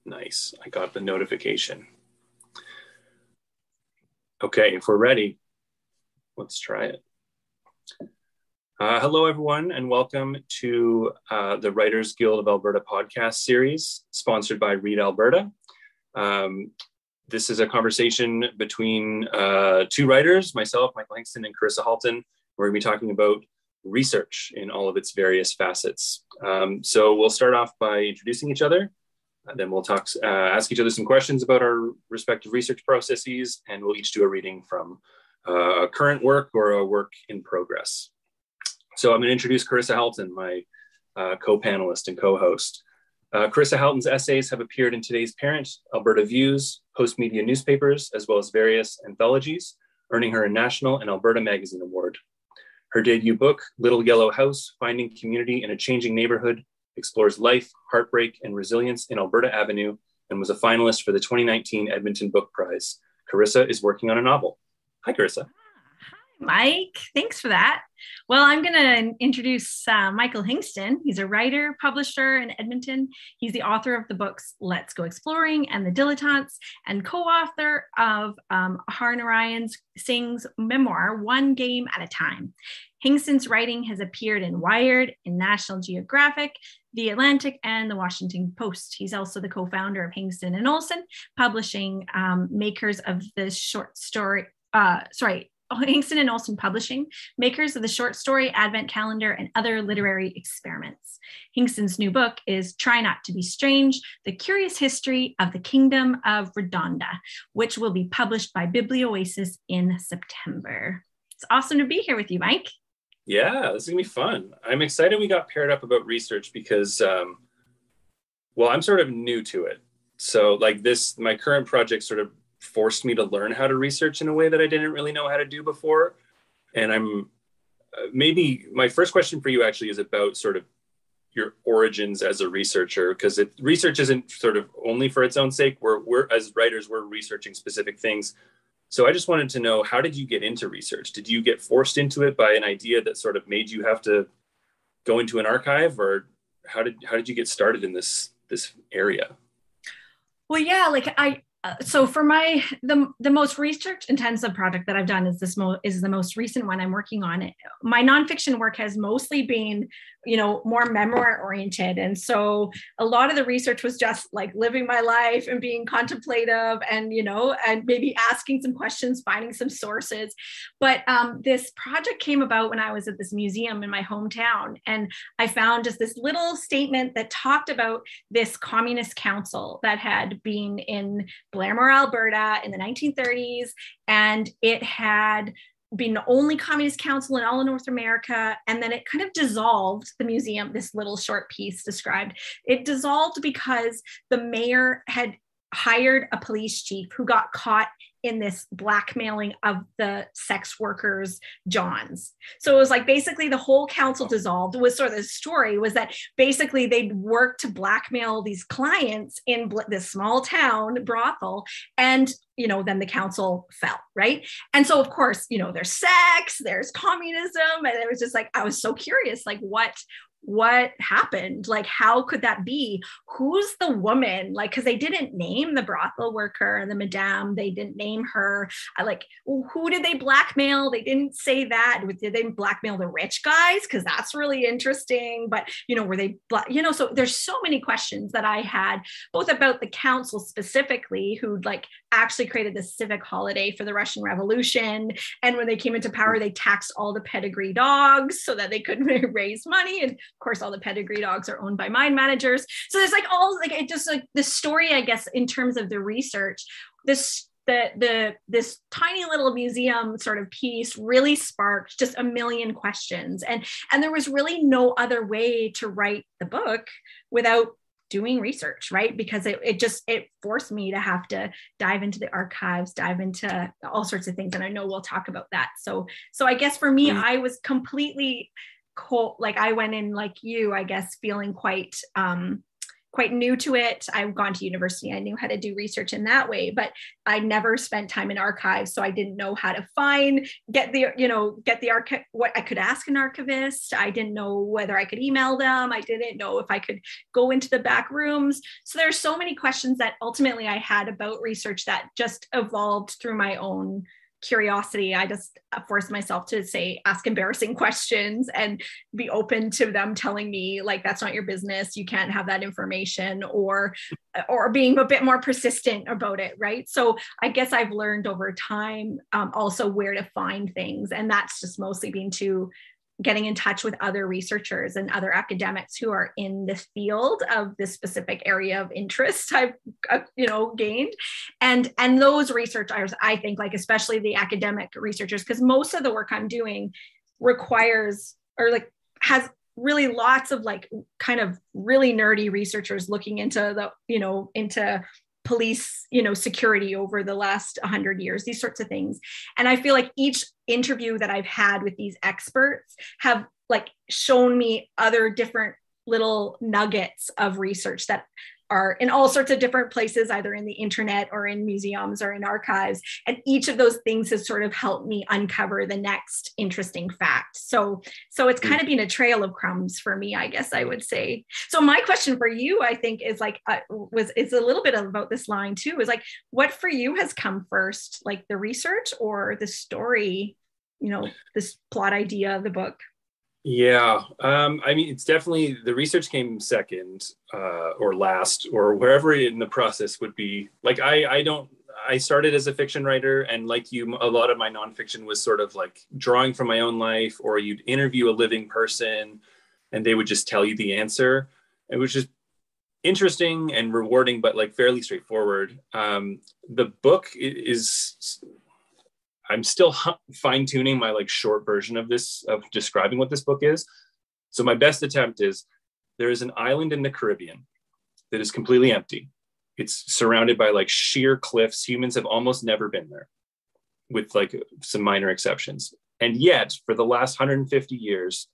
Nice. I got the notification. Okay, if we're ready, let's try it. Hello, everyone, and welcome to the Writers Guild of Alberta podcast series, sponsored by Read Alberta. This is a conversation between two writers, myself, Michael Hingston, and Carissa Halton. We're going to be talking about research in all of its various facets. So we'll start off by introducing each other. Then we'll ask each other some questions about our respective research processes, and we'll each do a reading from a current work or a work in progress. So I'm going to introduce Carissa Halton, my co-panelist and co-host. Carissa Halton's essays have appeared in today's Parent, Alberta Views, Postmedia newspapers, as well as various anthologies, earning her a National and Alberta Magazine Award. Her debut book, Little Yellow House, Finding Community in a Changing Neighborhood, explores life, heartbreak, and resilience in Alberta Avenue, and was a finalist for the 2019 Edmonton Book Prize. Carissa is working on a novel. Hi, Carissa. Hi, Mike. Thanks for that. Well, I'm going to introduce Michael Hingston. He's a writer, publisher in Edmonton. He's the author of the books Let's Go Exploring and The Dilettantes, and co-author of Harnarayan Singh's memoir, One Game at a Time. Hingston's writing has appeared in Wired, in National Geographic, The Atlantic, and The Washington Post. He's also the co-founder of Hingston and Olson, publishing, makers of the short story, Hingston and Olson Publishing, makers of the short story Advent Calendar and other literary experiments. Hingston's new book is Try Not to Be Strange, The Curious History of the Kingdom of Redonda, which will be published by Biblioasis in September. It's awesome to be here with you, Mike. Yeah, this is gonna be fun. I'm excited we got paired up about research because, I'm sort of new to it. So like my current project sort of forced me to learn how to research in a way that I didn't really know how to do before. And I'm maybe my first question for you actually is about sort of your origins as a researcher, because research isn't sort of only for its own sake. We're as writers, we're researching specific things. So I just wanted to know, how did you get into research? Did you get forced into it by an idea that sort of made you have to go into an archive, or how did you get started in this area? Well, yeah, so for the most research intensive project that I've done is the most recent one I'm working on. My nonfiction work has mostly been, more memoir oriented. And so a lot of the research was just like living my life and being contemplative and, and maybe asking some questions, finding some sources. But this project came about when I was at this museum in my hometown. And I found just this little statement that talked about this communist council that had been in Blairmore, Alberta in the 1930s. And it had been the only communist council in all of North America. And then it kind of dissolved. The museum, this little short piece described, it dissolved because the mayor had hired a police chief who got caught in this blackmailing of the sex workers, Johns. So it was like basically the whole council dissolved. It was sort of the story was that basically they'd worked to blackmail these clients in this small town brothel. And, then the council fell, right? And so of course, there's sex, there's communism. And it was just like, I was so curious, like what happened? Like, how could that be? Who's the woman? Like, because they didn't name the brothel worker, the madame, they didn't name her. Who did they blackmail? They didn't say that. Did they blackmail the rich guys? Because that's really interesting. But, were they, so there's so many questions that I had, both about the council specifically, who actually created the civic holiday for the Russian Revolution. And when they came into power, they taxed all the pedigree dogs so that they could raise money. And of course, all the pedigree dogs are owned by mine managers. So there's the story, I guess, in terms of the research, this tiny little museum sort of piece really sparked just a million questions. And there was really no other way to write the book without doing research, right? Because it forced me to have to dive into the archives, dive into all sorts of things. And I know we'll talk about that. So I guess for me, I was completely cold. Like I went in like you, I guess, feeling quite quite new to it. I've gone to university. I knew how to do research in that way, but I never spent time in archives. So I didn't know how to get the archive, what I could ask an archivist. I didn't know whether I could email them. I didn't know if I could go into the back rooms. So there's so many questions that ultimately I had about research that just evolved through my own curiosity. I just forced myself to ask embarrassing questions and be open to them telling me, like, that's not your business, you can't have that information, or being a bit more persistent about it, right? So I guess I've learned over time also where to find things, and that's just mostly been to getting in touch with other researchers and other academics who are in the field of this specific area of interest I've gained. And those researchers, I think, like, especially the academic researchers, because most of the work I'm doing requires, or like has really lots of like kind of really nerdy researchers looking into into police, security over the last 100 years, these sorts of things. And I feel like each interview that I've had with these experts have like shown me other different little nuggets of research that are in all sorts of different places, either in the internet or in museums or in archives. And each of those things has sort of helped me uncover the next interesting fact. So it's kind of been a trail of crumbs for me, I guess I would say. So my question for you, I think, is like, it's a little bit about this line too, is like, what for you has come first, like the research or the story, this plot idea of the book? Yeah, I mean, it's definitely, the research came second or last, or wherever in the process would be. Like, I started as a fiction writer, and like you, a lot of my nonfiction was sort of like drawing from my own life, or you'd interview a living person and they would just tell you the answer. It was just interesting and rewarding, but like fairly straightforward. The book is, I'm still fine tuning my like short version of this, of describing what this book is. So my best attempt is, there is an island in the Caribbean that is completely empty. It's surrounded by like sheer cliffs. Humans have almost never been there, with like some minor exceptions. And yet for the last 150 years,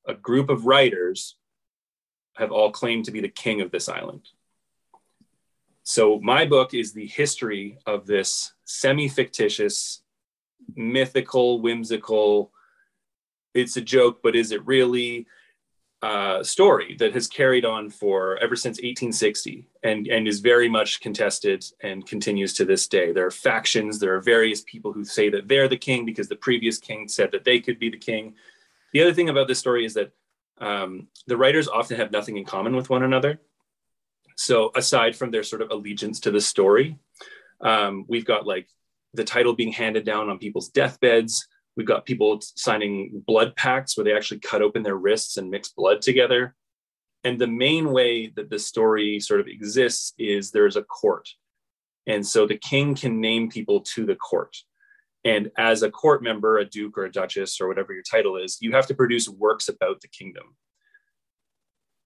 a group of writers have all claimed to be the king of this island. So my book is the history of this semi-fictitious, mythical, whimsical, it's a joke, but is it really, story that has carried on for ever since 1860 and is very much contested and continues to this day. There are factions, there are various people who say that they're the king because the previous king said that they could be the king. The other thing about this story is that the writers often have nothing in common with one another. So aside from their sort of allegiance to the story, we've got like the title being handed down on people's deathbeds. We've got people signing blood pacts where they actually cut open their wrists and mix blood together. And the main way that the story sort of exists is there's a court. And so the king can name people to the court. And as a court member, a duke or a duchess or whatever your title is, you have to produce works about the kingdom.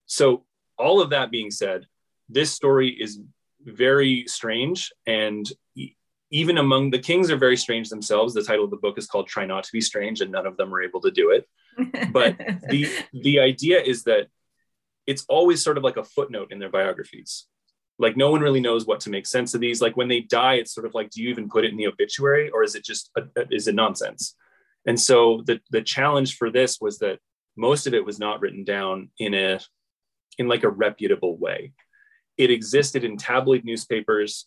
So all of that being said, this story is very strange, and even among the kings are very strange themselves. The title of the book is called Try Not to Be Strange, and none of them are able to do it. But the idea is that it's always sort of like a footnote in their biographies. Like, no one really knows what to make sense of these. Like, when they die, it's sort of like, do you even put it in the obituary, or is it just is it nonsense? And so the challenge for this was that most of it was not written down in like a reputable way. It existed in tabloid newspapers,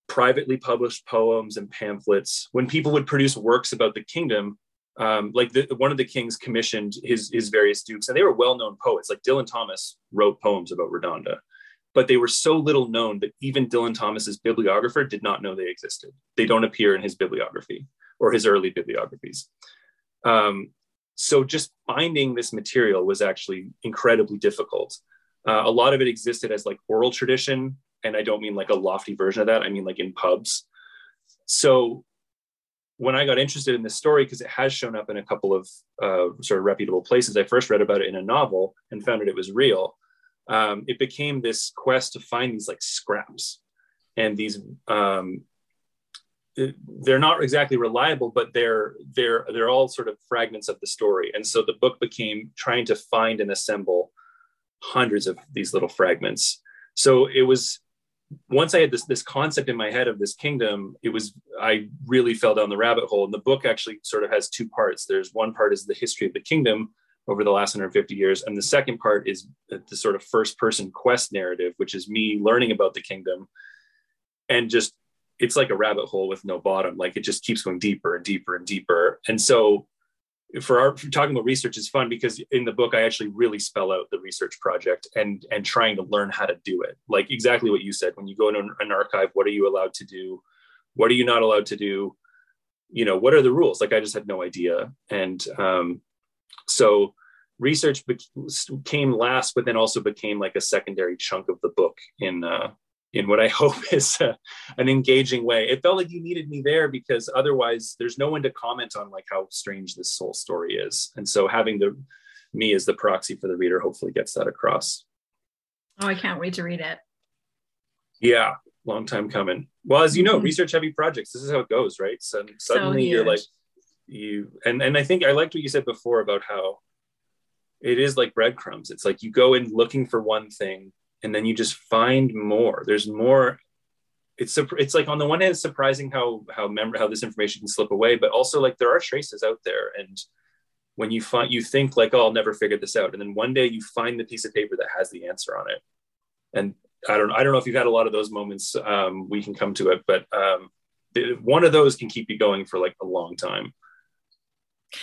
privately published poems and pamphlets. When people would produce works about the kingdom, one of the kings commissioned his various dukes, and they were well-known poets. Like Dylan Thomas wrote poems about Redonda, but they were so little known that even Dylan Thomas's bibliographer did not know they existed. They don't appear in his bibliography or his early bibliographies. So just finding this material was actually incredibly difficult. A lot of it existed as like oral tradition, and I don't mean like a lofty version of that. I mean like in pubs. So when I got interested in this story, because it has shown up in a couple of sort of reputable places, I first read about it in a novel and found that it was real. It became this quest to find these like scraps, and these they're not exactly reliable, but they're all sort of fragments of the story. And so the book became trying to find and assemble hundreds of these little fragments. So it was, once I had this concept in my head of this kingdom, I really fell down the rabbit hole. And the book actually sort of has two parts. There's one part is the history of the kingdom over the last 150 years. And the second part is the sort of first person quest narrative, which is me learning about the kingdom. And just, it's like a rabbit hole with no bottom. Like it just keeps going deeper and deeper and deeper. And so for talking about research is fun, because in the book, I actually really spell out the research project and trying to learn how to do it. Like exactly what you said, when you go into an archive, what are you allowed to do? What are you not allowed to do? You know, what are the rules? Like I just had no idea. And so research came last, but then also became like a secondary chunk of the book in what I hope is an engaging way. It felt like you needed me there, because otherwise there's no one to comment on like how strange this whole story is. And so having me as the proxy for the reader hopefully gets that across. Oh, I can't wait to read it. Yeah, long time coming. Well, as you know, research heavy projects, this is how it goes, right? So suddenly you're like, and I think I liked what you said before about how it is like breadcrumbs. It's like you go in looking for one thing, and then you just find more. There's more. It's like on the one hand, it's surprising how this information can slip away, but also like there are traces out there. And when you think like, oh, I'll never figure this out, and then one day you find the piece of paper that has the answer on it. And I don't know if you've had a lot of those moments. We can come to it, but one of those can keep you going for like a long time.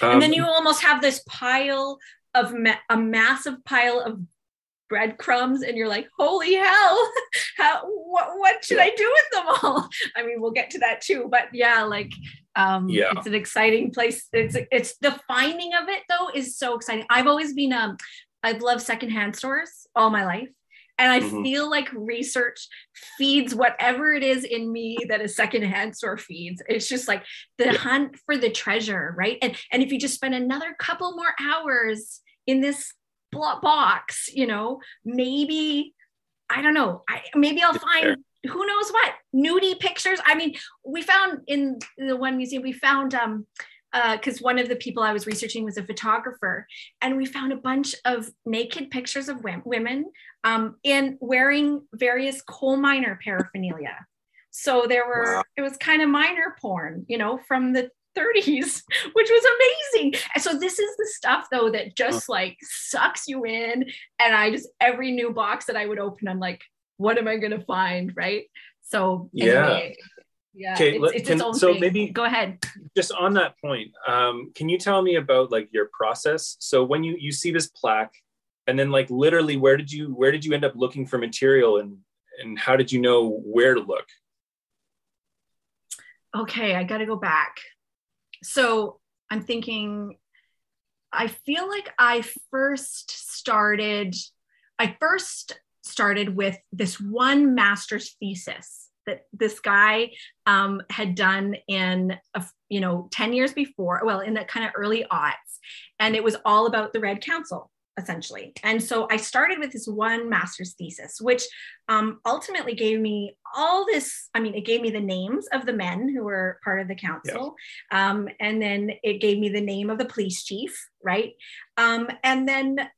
And then you almost have this pile of a massive pile of breadcrumbs, and you're like, holy hell, what should I do with them all? I mean, we'll get to that too, but it's an exciting place. It's the finding of it though is so exciting. I've always been I've loved secondhand stores all my life, and I feel like research feeds whatever it is in me that a secondhand store feeds. It's just like the hunt for the treasure, right? And if you just spend another couple more hours in this box, you know, maybe, I don't know, maybe I'll find who knows what nudie pictures. I mean, we found in the one museum, we found because one of the people I was researching was a photographer, and we found a bunch of naked pictures of women in wearing various coal miner paraphernalia. So it was kind of miner porn, you know, from the 30s, which was amazing. And so this is the stuff though that just like sucks you in. And every new box that I would open, I'm like, what am I going to find? Right. So anyway, okay, it's its own thing. Maybe go ahead. Just on that point, can you tell me about like your process? So when you see this plaque, and then like literally where did you end up looking for material, and how did you know where to look? Okay, I got to go back. So I'm thinking, I feel like I first started with this one master's thesis that this guy had done in 10 years before, well, in the kind of early aughts, and it was all about the Red Council, essentially. And so I started with this one master's thesis, which ultimately gave me all this. I mean, it gave me the names of the men who were part of the council. And then it gave me the name of the police chief, right? And then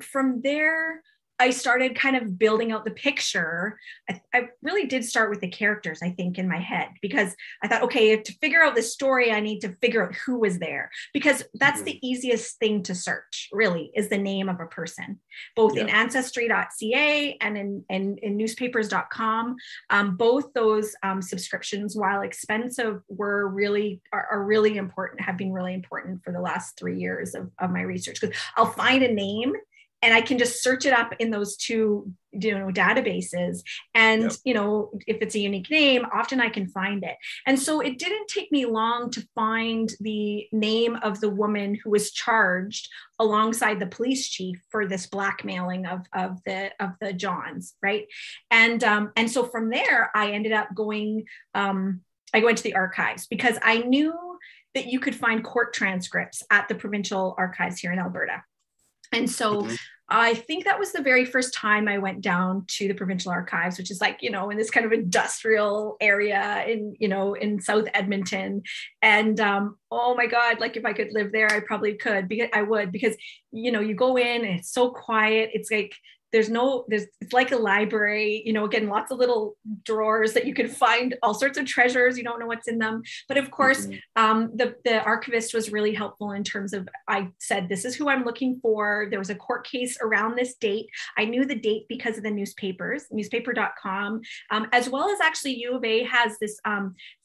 from there, I started kind of building out the picture. I really did start with the characters, I think, in my head, because I thought, okay, to figure out the story, I need to figure out who was there, because that's the easiest thing to search, really, is the name of a person, both in ancestry.ca and in newspapers.com. Both those subscriptions, while expensive, are really important, have been really important for the last 3 years of my research, because I'll find a name and I can just search it up in those two, databases. And, if it's a unique name, often I can find it. And so it didn't take me long to find the name of the woman who was charged alongside the police chief for this blackmailing of the Johns, right? And so from there, I ended up going, I went to the archives, because I knew that you could find court transcripts at the provincial archives here in Alberta. And so I think that was the very first time I went down to the provincial archives, which is like, in this kind of industrial area in South Edmonton. And oh my God, like if I could live there, I probably could, because you go in and it's so quiet. It's like it's like a library, again, lots of little drawers that you can find all sorts of treasures. You don't know what's in them. But of course, the archivist was really helpful in terms of, I said, this is who I'm looking for. There was a court case around this date. I knew the date because of the newspapers, newspaper.com, as well as actually U of A has this,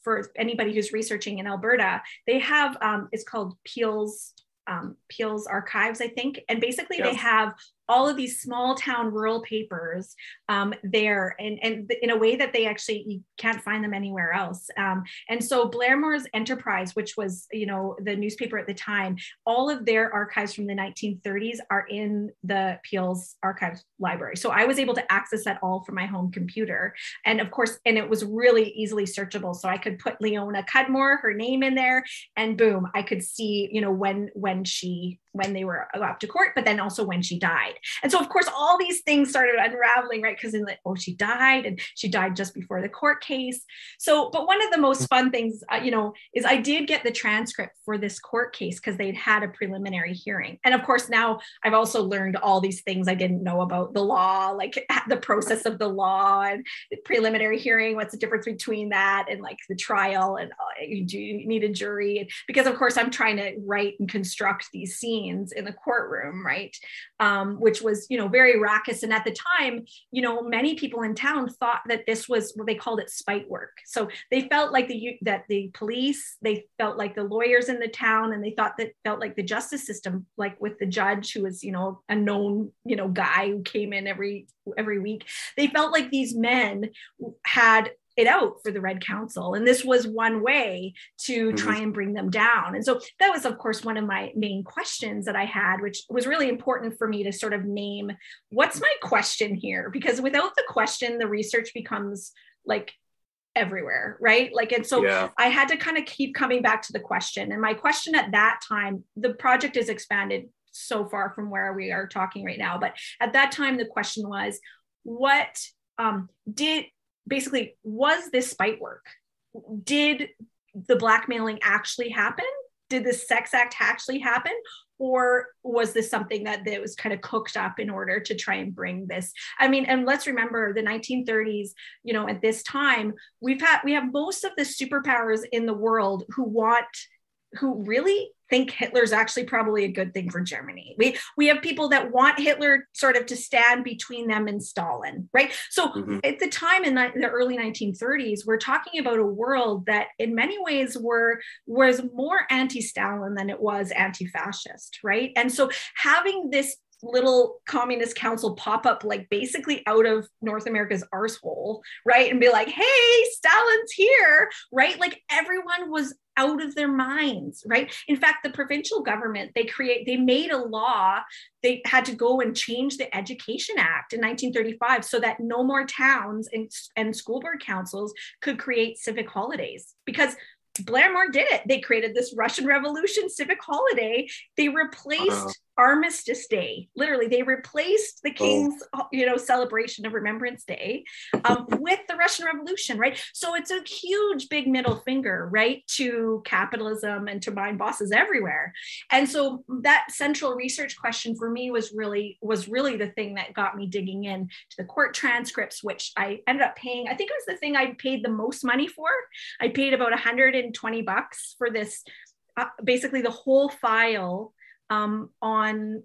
for anybody who's researching in Alberta, they have, it's called Peel's Archives, I think. And basically they have all of these small town rural papers there, and in a way that you can't find them anywhere else. And so Blairmore's Enterprise, which was, the newspaper at the time, all of their archives from the 1930s are in the Peel's Archives library. So I was able to access that all from my home computer. And of course, and it was really easily searchable. So I could put Leona Cudmore, her name in there, and boom, I could see, when they were up to court, but then also when she died. And so of course, all these things started unraveling, right? Because then she died, and she died just before the court case. So, but one of the most fun things, is I did get the transcript for this court case because they'd had a preliminary hearing. And of course, now I've also learned all these things I didn't know about the law, like the process of the law and the preliminary hearing, what's the difference between that and like the trial, and do you need a jury? Because of course, I'm trying to write and construct these scenes in the courtroom, right? Which was, very raucous. And at the time, many people in town thought that this was what they called it spite work. So they felt like that the police, they felt like the lawyers in the town, and they felt like the justice system, like with the judge who was, a known, guy who came in every week. They felt like these men had it out for the Red Council. And this was one way to try and bring them down. And so that was, of course, one of my main questions that I had, which was really important for me to sort of name, what's my question here? Because without the question, the research becomes like everywhere, right? And so I had to kind of keep coming back to the question. And my question at that time, the project is expanded so far from where we are talking right now. But at that time, the question was, was this spite work? Did the blackmailing actually happen? Did the sex act actually happen? Or was this something that was kind of cooked up in order to try and bring this? I mean, and let's remember the 1930s, at this time, we have most of the superpowers in the world who really think Hitler's actually probably a good thing for Germany. We have people that want Hitler sort of to stand between them and Stalin, right? So at the time in the early 1930s, we're talking about a world that in many ways was more anti-Stalin than it was anti-fascist, right? And so having this little communist council pop up like basically out of North America's arsehole, right? And be like, hey, Stalin's here, right? Like everyone was out of their minds, right? In fact, the provincial government, they made a law. They had to go and change the Education Act in 1935 so that no more towns and school board councils could create civic holidays, because Blairmore did it. They created this Russian Revolution civic holiday. They replaced Armistice Day. Literally, they replaced the King's, celebration of Remembrance Day with the Russian Revolution, right? So it's a huge, big middle finger, right, to capitalism and to mine bosses everywhere. And so that central research question for me was really the thing that got me digging in to the court transcripts, which I ended up paying. I think it was the thing I paid the most money for. I paid about $120 for this, basically the whole file on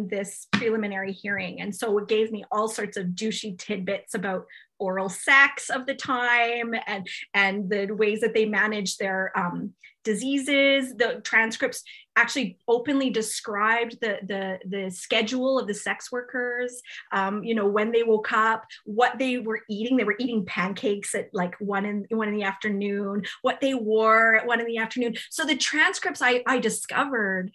this preliminary hearing. And so it gave me all sorts of douchey tidbits about oral sex of the time and the ways that they managed their diseases. The transcripts actually openly described the schedule of the sex workers, when they woke up, what they were eating. They were eating pancakes at like one in the afternoon, what they wore at 1 PM. So the transcripts I discovered,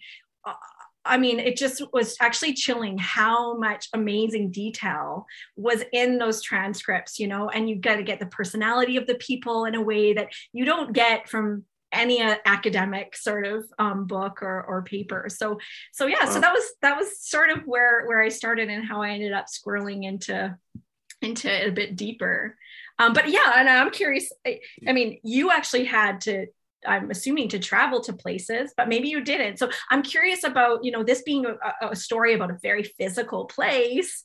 it just was actually chilling how much amazing detail was in those transcripts, and you got to get the personality of the people in a way that you don't get from any academic sort of book or paper. So that was sort of where I started and how I ended up squirreling into a bit deeper. But yeah, and I'm curious. I mean, you actually had to I'm assuming to travel to places, but maybe you didn't. So I'm curious about, this being a story about a very physical place.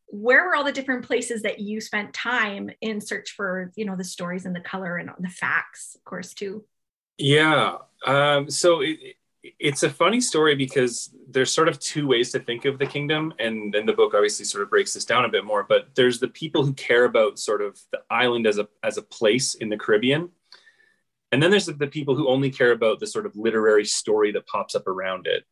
Where were all the different places that you spent time in search for, the stories and the color and the facts, of course, too? Yeah. So it's a funny story because there's sort of two ways to think of the kingdom. And then the book obviously sort of breaks this down a bit more, but there's the people who care about sort of the island as a place in the Caribbean. And then there's the people who only care about the sort of literary story that pops up around it.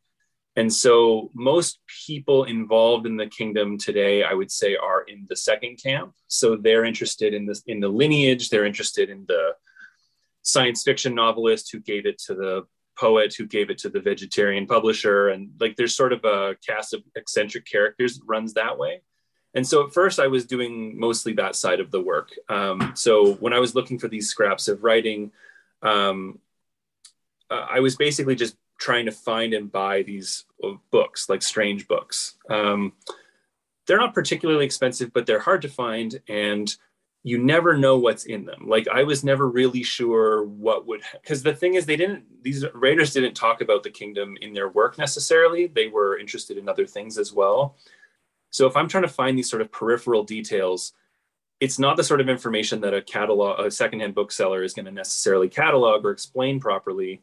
And so most people involved in the kingdom today, I would say, are in the second camp. So they're interested in this, in the lineage. They're interested in the science fiction novelist who gave it to the poet, who gave it to the vegetarian publisher. And like, there's sort of a cast of eccentric characters that runs that way. And so at first I was doing mostly that side of the work. So when I was looking for these scraps of writing, I was basically just trying to find and buy these books, like strange books. They're not particularly expensive, but they're hard to find, and you never know what's in them. Like, I was never really sure what would, because the thing is, these writers didn't talk about the kingdom in their work necessarily. They were interested in other things as well. So if I'm trying to find these sort of peripheral details, it's not the sort of information that a secondhand bookseller is going to necessarily catalog or explain properly.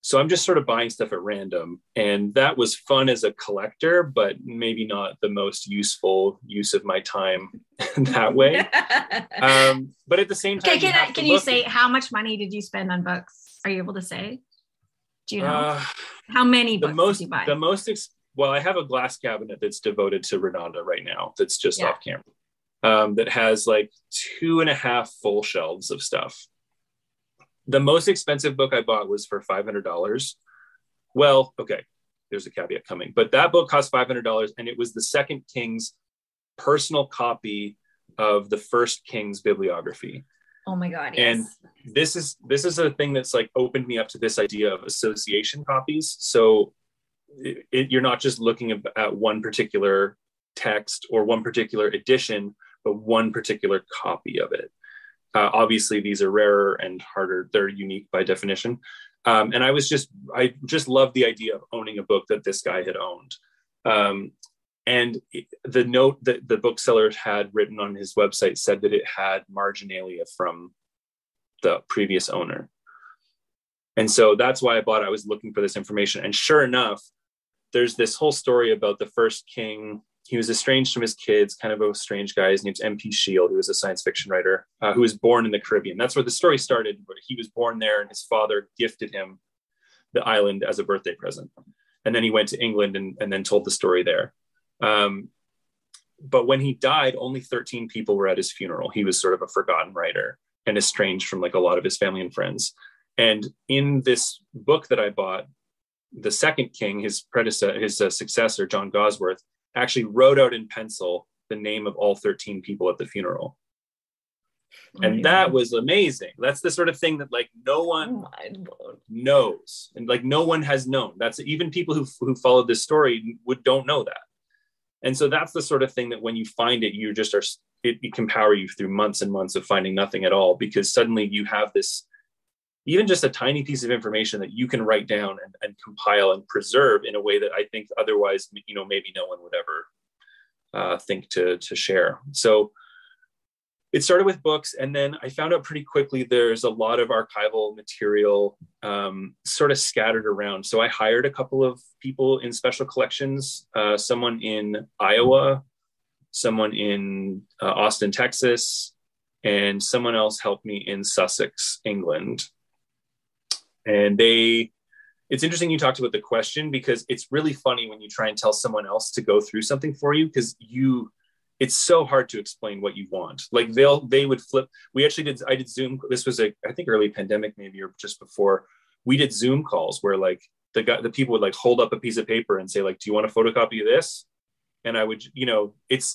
So I'm just sort of buying stuff at random. And that was fun as a collector, but maybe not the most useful use of my time that way. But at the same time, can you say how much money did you spend on books? Are you able to say? Do you know? How many books did you buy? Well, I have a glass cabinet that's devoted to Renanda right now. That's just off camera. That has like 2.5 full shelves of stuff. The most expensive book I bought was for $500. Well, okay, there's a caveat coming, but that book cost $500, and it was the second king's personal copy of the first king's bibliography. Oh my God! Yes. And this is a thing that's like opened me up to this idea of association copies. So you're not just looking at one particular text or one particular edition, but one particular copy of it. Obviously, these are rarer and harder. They're unique by definition. And I just loved the idea of owning a book that this guy had owned. And the note that the bookseller had written on his website said that it had marginalia from the previous owner. And so that's why I bought it. I was looking for this information. And sure enough, there's this whole story about the first king. He was estranged from his kids, kind of a strange guy. His name's M.P. Shield, who was a science fiction writer, who was born in the Caribbean. That's where the story started, but he was born there, and his father gifted him the island as a birthday present. And then he went to England and then told the story there. But when he died, only 13 people were at his funeral. He was sort of a forgotten writer and estranged from like a lot of his family and friends. And in this book that I bought, the second king, his successor, John Gosworth, actually wrote out in pencil the name of all 13 people at the funeral. And that was amazing. That's the sort of thing that like no one knows. And like no one has known. That's even people who followed this story don't know that. And so that's the sort of thing that when you find it, it can power you through months and months of finding nothing at all, because suddenly you have this, even just a tiny piece of information that you can write down and compile and preserve in a way that I think otherwise, maybe no one would ever think to share. So it started with books, and then I found out pretty quickly there's a lot of archival material sort of scattered around. So I hired a couple of people in special collections, someone in Iowa, someone in Austin, Texas, and someone else helped me in Sussex, England. And it's interesting you talked about the question, because it's really funny when you try and tell someone else to go through something for you, because it's so hard to explain what you want. Like they would flip. I did Zoom. This was I think early pandemic, maybe, or just before. We did Zoom calls where like the people would like hold up a piece of paper and say like, do you want a photocopy of this? And I would,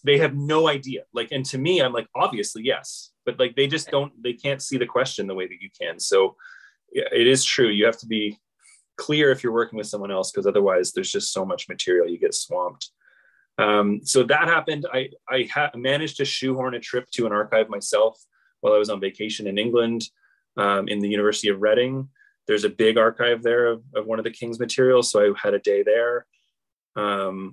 they have no idea. Like, and to me, I'm like, obviously, yes. But like, they can't see the question the way that you can. So yeah, it is true. You have to be clear if you're working with someone else, because otherwise there's just so much material, you get swamped. So that happened. I managed to shoehorn a trip to an archive myself while I was on vacation in England. in the University of Reading. There's a big archive there of one of the king's materials. So I had a day there. I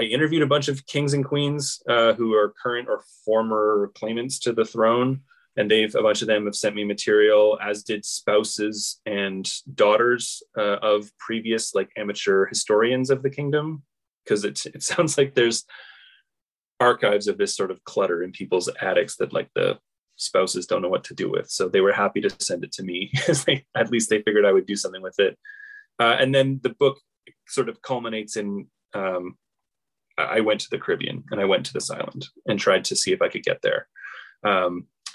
interviewed a bunch of kings and queens who are current or former claimants to the throne. And a bunch of them have sent me material, as did spouses and daughters of previous like amateur historians of the kingdom. Because it sounds like there's archives of this sort of clutter in people's attics that like the spouses don't know what to do with. So they were happy to send it to me, because at least they figured I would do something with it. And then the book sort of culminates in, I went to the Caribbean and I went to this island and tried to see if I could get there.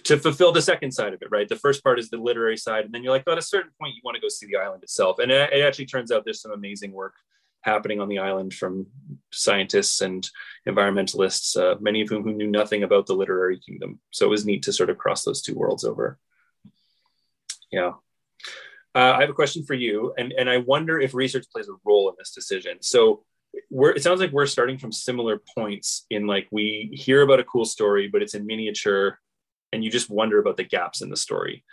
To fulfill the second side of it, right? The first part is the literary side. And then you're like, at a certain point, you want to go see the island itself. And it actually turns out there's some amazing work happening on the island from scientists and environmentalists, many of whom who knew nothing about the literary kingdom. So it was neat to sort of cross those two worlds over. Yeah. I have a question for you. And I wonder if research plays a role in this decision. So it sounds like we're starting from similar points in like, we hear about a cool story, but it's in miniature, and you just wonder about the gaps in the story.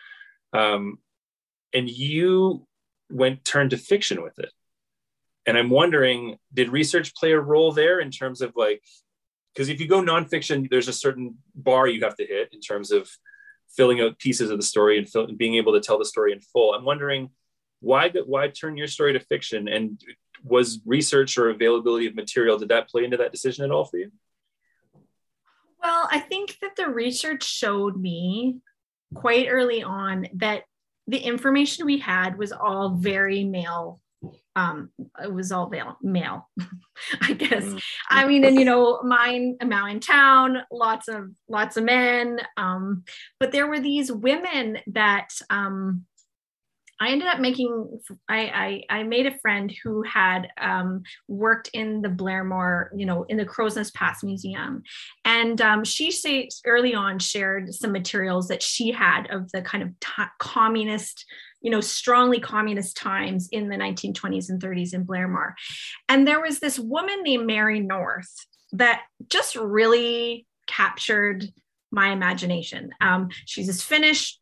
And you turned to fiction with it. And I'm wondering, did research play a role there in terms of like, because if you go nonfiction, there's a certain bar you have to hit in terms of filling out pieces of the story and being able to tell the story in full. I'm wondering, why turn your story to fiction? And was research or availability of material, did that play into that decision at all for you? Well, I think that the research showed me quite early on that the information we had was all very male. It was all male, I guess. Mm-hmm. I mean, and mine, I'm now in town, lots of men. But there were these women that I ended up I made a friend who had worked in the Blairmore, in the Crow's Nest Pass Museum. And she early on shared some materials that she had of the kind of communist, strongly communist times in the 1920s and 30s in Blairmore. And there was this woman named Mary North that just really captured my imagination. She's this Finnish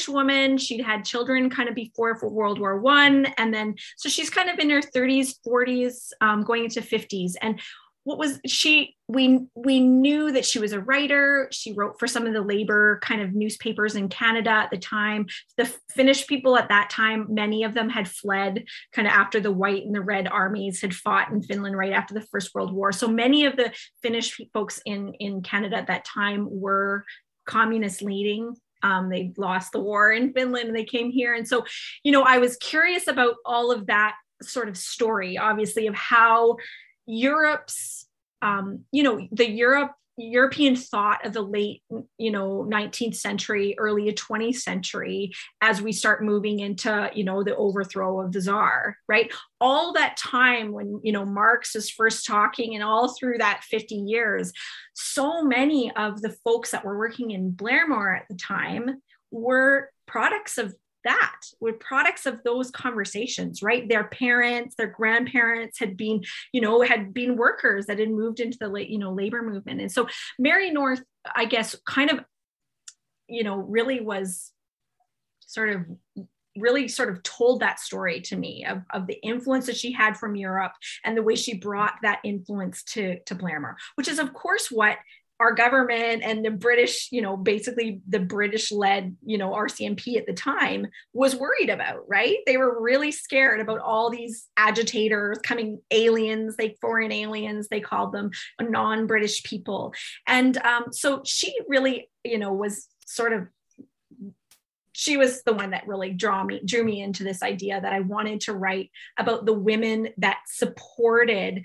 woman. She'd had children kind of before for World War I. And then, so she's kind of in her 30s, 40s, going into 50s. And we knew that she was a writer. She wrote for some of the labor kind of newspapers in Canada at the time. The Finnish people at that time, many of them had fled kind of after the White and the Red armies had fought in Finland right after the First World War. So many of the Finnish folks in Canada at that time were communist leading. They lost the war in Finland and they came here. And so, I was curious about all of that sort of story, obviously, of how Europe's, the European thought of the late, 19th century, early 20th century, as we start moving into, the overthrow of the Tsar, right? All that time when, Marx was first talking, and all through that 50 years, so many of the folks that were working in Blairmore at the time were products of those conversations, right? Their parents, their grandparents had been workers that had moved into the labor movement. And so Mary North, I guess, kind of, really was really sort of told that story to me of the influence that she had from Europe and the way she brought that influence to Blairmore, which is of course what our government and the British, basically the British-led, RCMP at the time was worried about, right? They were really scared about all these agitators coming, aliens, foreign aliens, they called them, non-British people. And so she really, was sort of, she was the one that really drew me into this idea that I wanted to write about the women that supported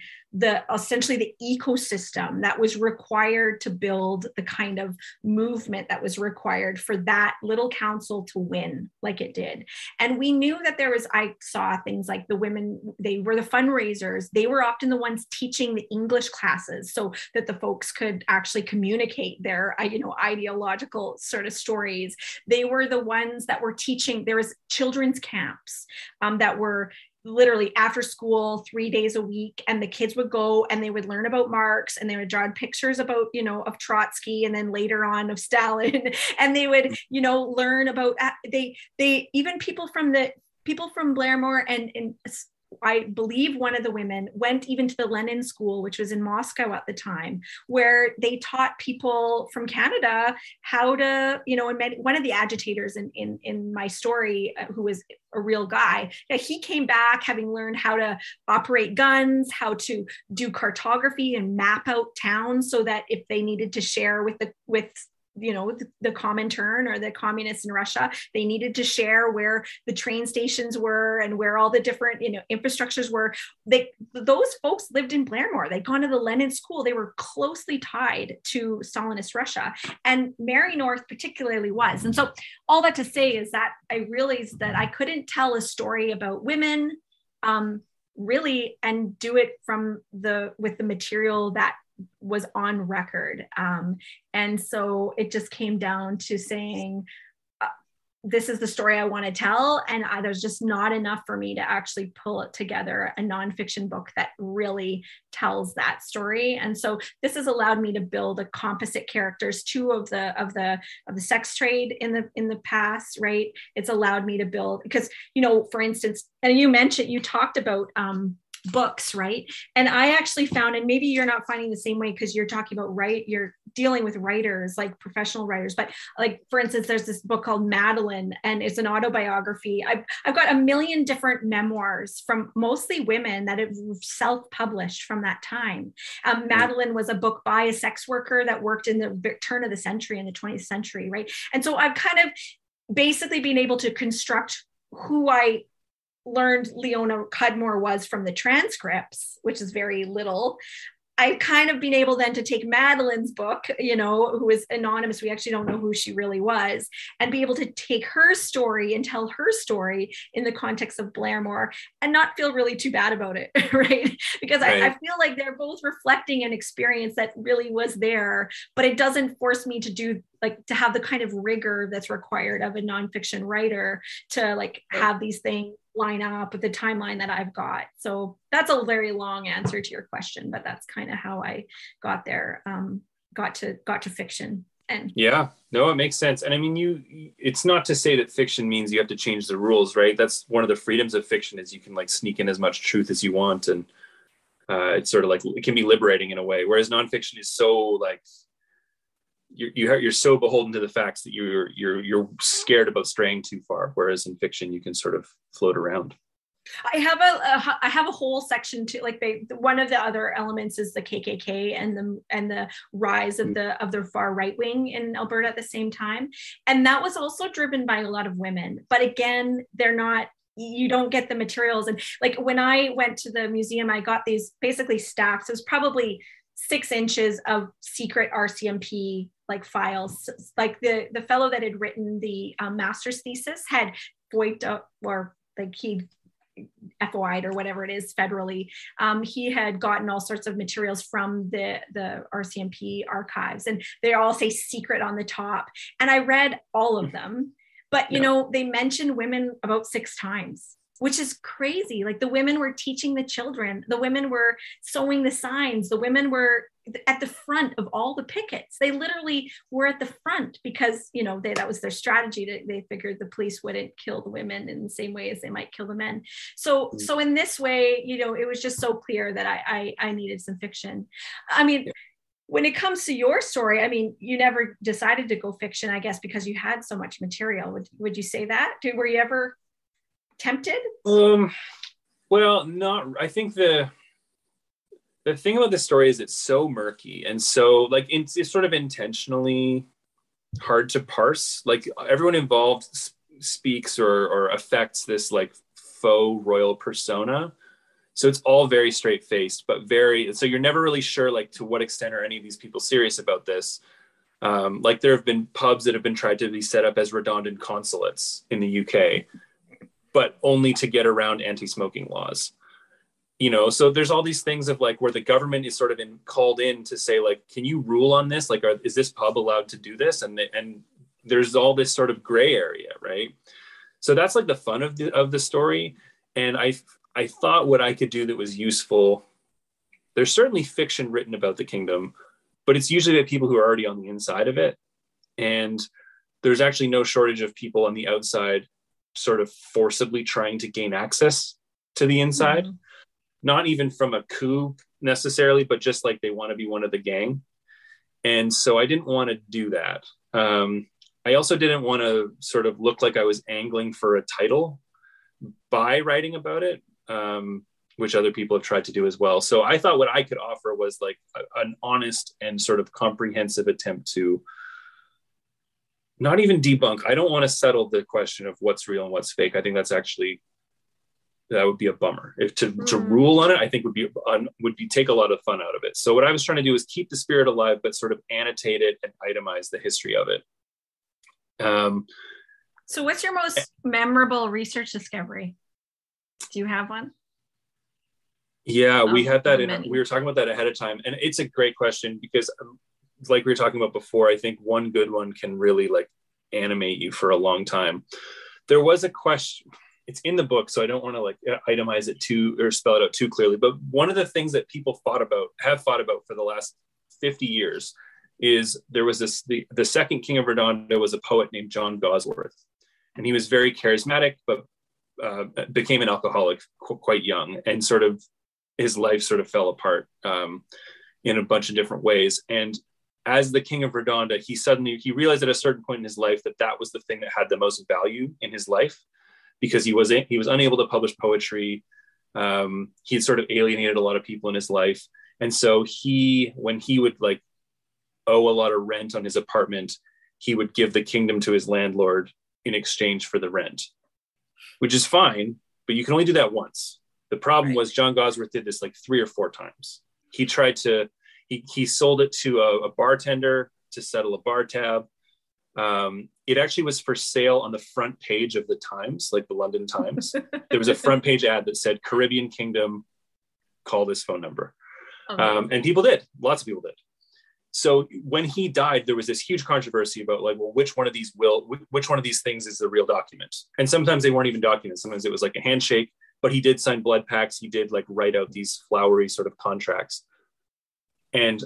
essentially the ecosystem that was required to build the kind of movement that was required for that little council to win like it did. And we knew that I saw things like the women, they were the fundraisers. They were often the ones teaching the English classes so that the folks could actually communicate their, ideological sort of stories. They were the ones that were teaching. There was children's camps that were literally after school 3 days a week, and the kids would go and they would learn about Marx, and they would draw pictures about, of Trotsky, and then later on of Stalin, and they would, learn about, they even people from Blairmore, and I believe one of the women went even to the Lenin School, which was in Moscow at the time, where they taught people from Canada how to, and one of the agitators in my story, who was a real guy, he came back having learned how to operate guns, how to do cartography and map out towns, so that if they needed to share with the Comintern or the communists in Russia, they needed to share where the train stations were and where all the different, infrastructures were. Those folks lived in Blairmore. They'd gone to the Lenin School. They were closely tied to Stalinist Russia, and Mary North particularly was. And so all that to say is that I realized that I couldn't tell a story about women really and do it with the material that was on record. And so it just came down to saying, this is the story I want to tell. And there's just not enough for me to actually pull it together a nonfiction book that really tells that story. And so this has allowed me to build a composite characters, two of the sex trade in the past, right? It's allowed me to build, because, for instance, and you talked about, books, right? And I actually found, and maybe you're not finding the same way because you're talking about you're dealing with writers, like professional writers, but like, for instance, there's this book called Madeline, and it's an autobiography. I've got a million different memoirs from mostly women that have self-published from that time. Madeline was a book by a sex worker that worked in the turn of the century, in the 20th century, right? And so I've kind of basically been able to construct who I learned Leona Cudmore was from the transcripts, which is very little. I've kind of been able then to take Madeline's book, who is anonymous. We actually don't know who she really was, and be able to take her story and tell her story in the context of Blairmore and not feel really too bad about it, right? Because right. I feel like they're both reflecting an experience that really was there, but it doesn't force me to have the kind of rigor that's required of a nonfiction writer to have these things line up with the timeline that I've got. So that's a very long answer to your question, but that's kind of how I got there, got to fiction. And yeah, no, it makes sense. And I mean, it's not to say that fiction means you have to change the rules, right? That's one of the freedoms of fiction, is you can sneak in as much truth as you want. And it's sort of it can be liberating in a way. Whereas nonfiction is so you're so beholden to the facts that you're scared about straying too far. Whereas in fiction, you can sort of float around. I have a whole section too. One of the other elements is the KKK and the rise of the far right wing in Alberta at the same time, and that was also driven by a lot of women. But again, you don't get the materials. And when I went to the museum, I got these basically stacks. It was probably 6 inches of secret RCMP files. The fellow that had written the master's thesis had FOI'd he'd FOI'd or whatever it is federally. He had gotten all sorts of materials from the RCMP archives, and they all say secret on the top. And I read all of them, but they mentioned women about 6 times, which is crazy. The women were teaching the children, the women were sewing the signs, the women were at the front of all the pickets. They literally were at the front because, that was their strategy. They figured the police wouldn't kill the women in the same way as they might kill the men. So in this way, it was just so clear that I needed some fiction. I mean, when it comes to your story, I mean, you never decided to go fiction, I guess, because you had so much material. Would you say that? Were you ever tempted? Well, not. I think the thing about the story is it's so murky, and so it's sort of intentionally hard to parse. Everyone involved speaks or affects this faux royal persona, so it's all very straight-faced, but so you're never really sure to what extent are any of these people serious about this. There have been pubs that have been tried to be set up as redundant consulates in the UK, but only to get around anti-smoking laws. So there's all these things of where the government is sort of called in to say, can you rule on this? Is this pub allowed to do this? And there's all this sort of gray area, right? So that's the fun of the story. And I thought what I could do that was useful. There's certainly fiction written about the kingdom, but it's usually by people who are already on the inside of it. And there's actually no shortage of people on the outside sort of forcibly trying to gain access to the inside. Mm-hmm. Not even from a coup necessarily, but just like they want to be one of the gang. And so I didn't want to do that. I also didn't want to sort of look like I was angling for a title by writing about it, which other people have tried to do as well. So I thought what I could offer was like an honest and sort of comprehensive attempt to not even debunk. I don't want to settle the question of what's real and what's fake. I think that's actually, that would be a bummer. If to rule on it, I think would be take a lot of fun out of it. So what I was trying to do is keep the spirit alive, but sort of annotate it and itemize the history of it. So what's your most memorable research discovery? Do you have one? Yeah, we had that we were talking about that ahead of time. And it's a great question because like we were talking about before, I think one good one can really like animate you for a long time. There was a question, it's in the book, so I don't want to like itemize it too or spell it out too clearly. But one of the things that people have thought about for the last 50 years is there was the second king of Redonda was a poet named John Gosworth. And he was very charismatic, but became an alcoholic quite young, and sort of his life sort of fell apart in a bunch of different ways. And as the king of Redonda, he realized at a certain point in his life that was the thing that had the most value in his life, because he was unable to publish poetry. He had sort of alienated a lot of people in his life. And so when he would like owe a lot of rent on his apartment, he would give the kingdom to his landlord in exchange for the rent, which is fine, but you can only do that once. The problem was John Gosworth did this like 3 or 4 times. He tried to, he sold it to a bartender to settle a bar tab. It actually was for sale on the front page of the Times, like the London Times. There was a front page ad that said, Caribbean Kingdom, call this phone number. And people did, lots of people did. So when he died, there was this huge controversy about like, well, which one of these things is the real document? And sometimes they weren't even documents. Sometimes it was like a handshake, but he did sign blood pacts. He did like write out these flowery sort of contracts. And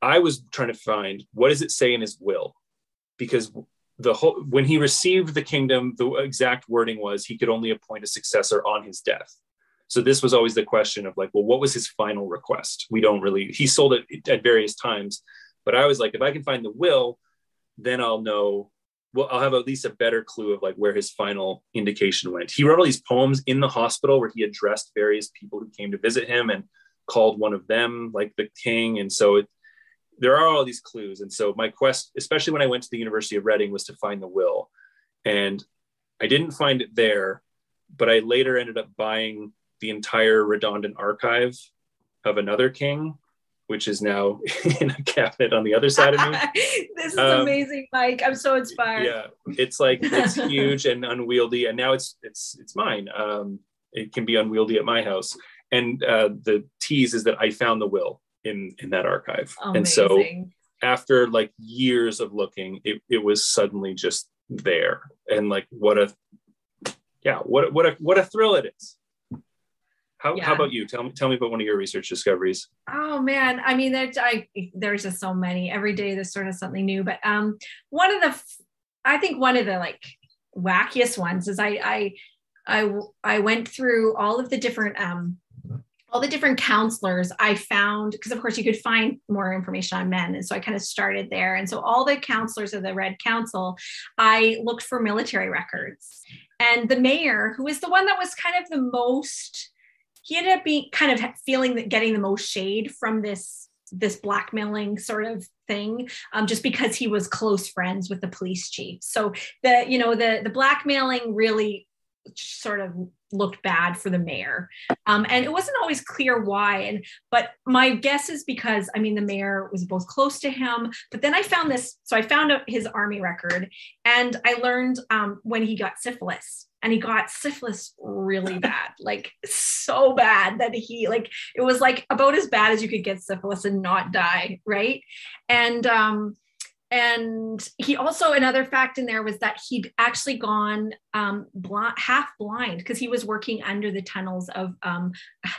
I was trying to find, what does it say in his will? Because when he received the kingdom, the exact wording was he could only appoint a successor on his death. So this was always the question of like, well, what was his final request? He sold it at various times, but I was like, if I can find the will, then I'll know, well, I'll have at least a better clue of like where his final indication went. He wrote all these poems in the hospital where he addressed various people who came to visit him and called one of them like the king. And so there are all these clues. And so my quest, especially when I went to the University of Reading, was to find the will. And I didn't find it there, but I later ended up buying the entire Redondan archive of another king, which is now in a cabinet on the other side of me. This is amazing, Mike. I'm so inspired. Yeah, it's huge and unwieldy, and now it's mine. It can be unwieldy at my house. And the tease is that I found the will in that archive. Amazing. And so after like years of looking, it was suddenly just there. And like what a thrill it is. How about you? Tell me about one of your research discoveries. Oh man, I mean, there's just so many. Every day there's sort of something new. But one of the like wackiest ones is I went through all the different counselors I found, because of course you could find more information on men, and so I kind of started there. And so all the counselors of the Red Council, I looked for military records, and the mayor, who was the one that was kind of the most. He ended up being kind of feeling that getting the most shade from this blackmailing sort of thing, just because he was close friends with the police chief. So the blackmailing really sort of looked bad for the mayor. And it wasn't always clear why. But my guess is because, I mean, the mayor was both close to him, but then I found this. So I found out his army record, and I learned when he got syphilis. And he got syphilis really bad, like so bad that it was like about as bad as you could get syphilis and not die, right? And And he also, another fact in there was that he'd actually gone half blind because he was working under the tunnels of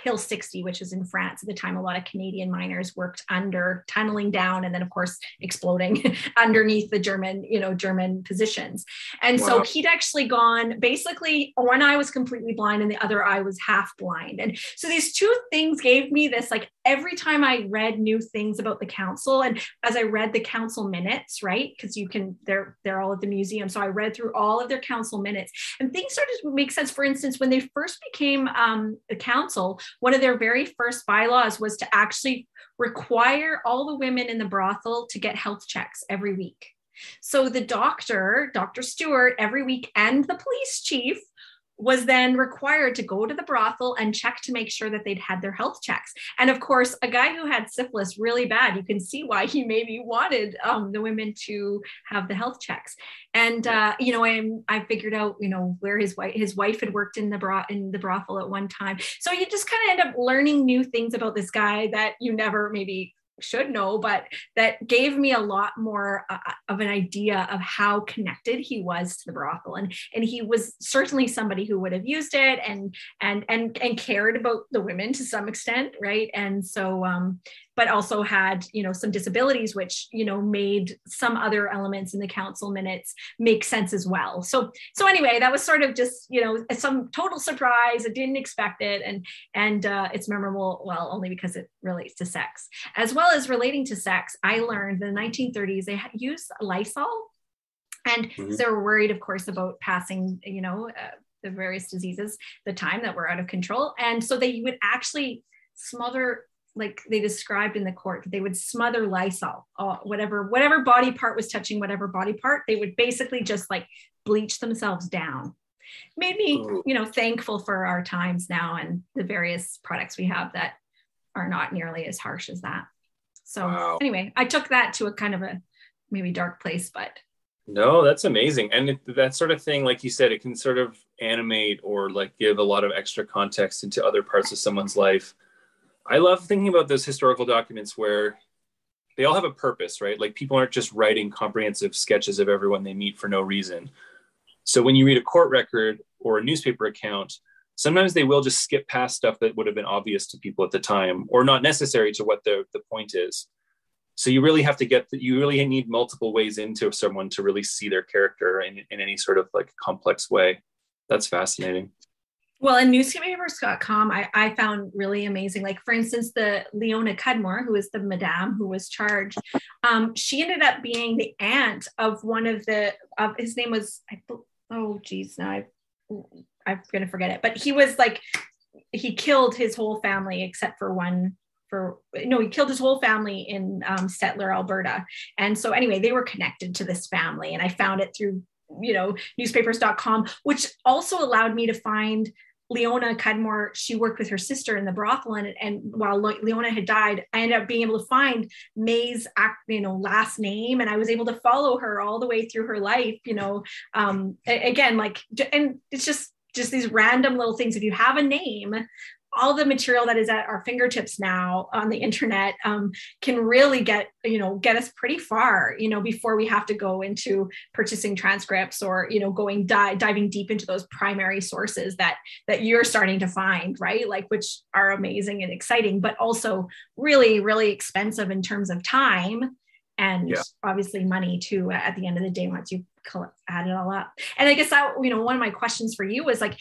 Hill 60, which is in France at the time. A lot of Canadian miners worked under, tunneling down, and then of course exploding underneath the German positions. And Wow. so he'd actually gone, basically one eye was completely blind and the other eye was half blind. And so these two things gave me this, like, every time I read new things about the council, and as I read the council minutes, right, because they're all at the museum, so I read through all of their council minutes, and things started to make sense. For instance, when they first became the council, one of their very first bylaws was to actually require all the women in the brothel to get health checks every week. So the Dr. Stewart, every week, and the police chief was then required to go to the brothel and check to make sure that they'd had their health checks. And of course, a guy who had syphilis really bad, you can see why he maybe wanted the women to have the health checks. And I figured out where his wife had worked in the brothel at one time. So you just kind of end up learning new things about this guy that you never maybe should know, but that gave me a lot more of an idea of how connected he was to the brothel, and he was certainly somebody who would have used it and cared about the women to some extent, right? And so but also had some disabilities, which made some other elements in the council minutes make sense as well. So anyway, that was sort of just some total surprise. I didn't expect it, and it's memorable, well, only because it relates to sex. As well as relating to sex, I learned in the 1930s they used Lysol, and they were worried, of course, about passing the various diseases at the time that were out of control, and so they would actually smother, like they described in the court, they would smother Lysol, whatever body part was touching whatever body part, they would basically just like bleach themselves down. Made me, thankful for our times now and the various products we have that are not nearly as harsh as that. So wow. Anyway, I took that to a kind of a maybe dark place, but. No, that's amazing. And that sort of thing, like you said, it can sort of animate or like give a lot of extra context into other parts of someone's life. I love thinking about those historical documents where they all have a purpose, right? Like people aren't just writing comprehensive sketches of everyone they meet for no reason. So when you read a court record or a newspaper account, sometimes they will just skip past stuff that would have been obvious to people at the time or not necessary to what the point is. So you really have to you really need multiple ways into someone to really see their character in any sort of like complex way. That's fascinating. Well, in newspapers.com, I found really amazing. Like, for instance, the Leona Cudmore, who is the madame who was charged, she ended up being the aunt of one of his name was, now I'm going to forget it. But he was like, he killed his whole family except for he killed his whole family in Stettler, Alberta. And so anyway, they were connected to this family. And I found it through, newspapers.com, which also allowed me to find Leona Cudmore. She worked with her sister in the brothel, and while Leona had died, I ended up being able to find May's last name, and I was able to follow her all the way through her life. Again, like, and it's just these random little things. If you have a name, all the material that is at our fingertips now on the internet can really get us pretty far, before we have to go into purchasing transcripts or, diving deep into those primary sources that you're starting to find, right? Like, which are amazing and exciting, but also really, really expensive in terms of time and obviously money too, at the end of the day, once you add it all up. And I guess that, one of my questions for you was like,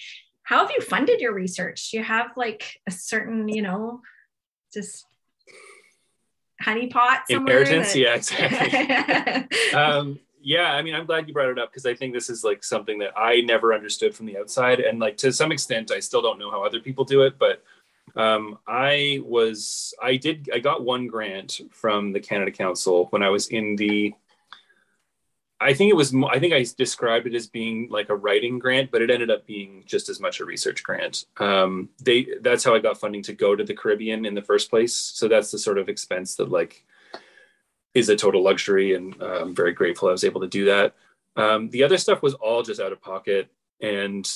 how have you funded your research? Do you have like a certain, just honeypot somewhere? Inheritance? Yeah, exactly. Yeah, I mean, I'm glad you brought it up because I think this is like something that I never understood from the outside. And like, to some extent, I still don't know how other people do it. But I got one grant from the Canada Council when I was in I think I described it as being like a writing grant, but it ended up being just as much a research grant. That's how I got funding to go to the Caribbean in the first place. So that's the sort of expense that like is a total luxury, and I'm very grateful I was able to do that. The other stuff was all just out of pocket and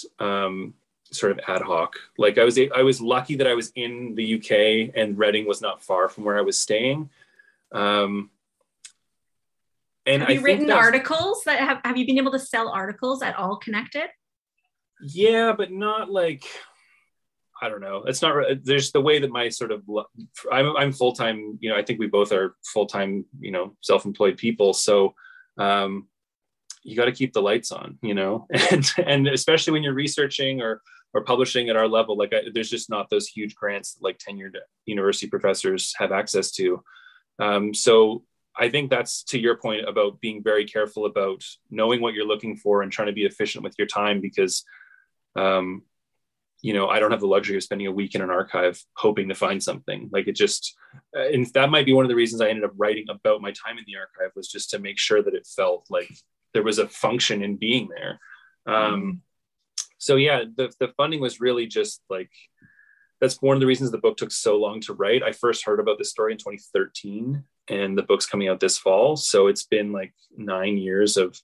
sort of ad hoc. Like I was lucky that I was in the UK and Reading was not far from where I was staying. And have you written articles that have you been able to sell articles at all connected? Yeah, but not like, I don't know. It's not, there's the way that my sort of, I'm full-time, I think we both are full-time, self-employed people. So, you got to keep the lights on, and especially when you're researching or publishing at our level, like there's just not those huge grants that like tenured university professors have access to. So I think that's to your point about being very careful about knowing what you're looking for and trying to be efficient with your time, because, I don't have the luxury of spending a week in an archive hoping to find something. Like it just, and that might be one of the reasons I ended up writing about my time in the archive, was just to make sure that it felt like there was a function in being there. So yeah, the funding was really just like, that's one of the reasons the book took so long to write. I first heard about this story in 2013 and the book's coming out this fall. So it's been like 9 years of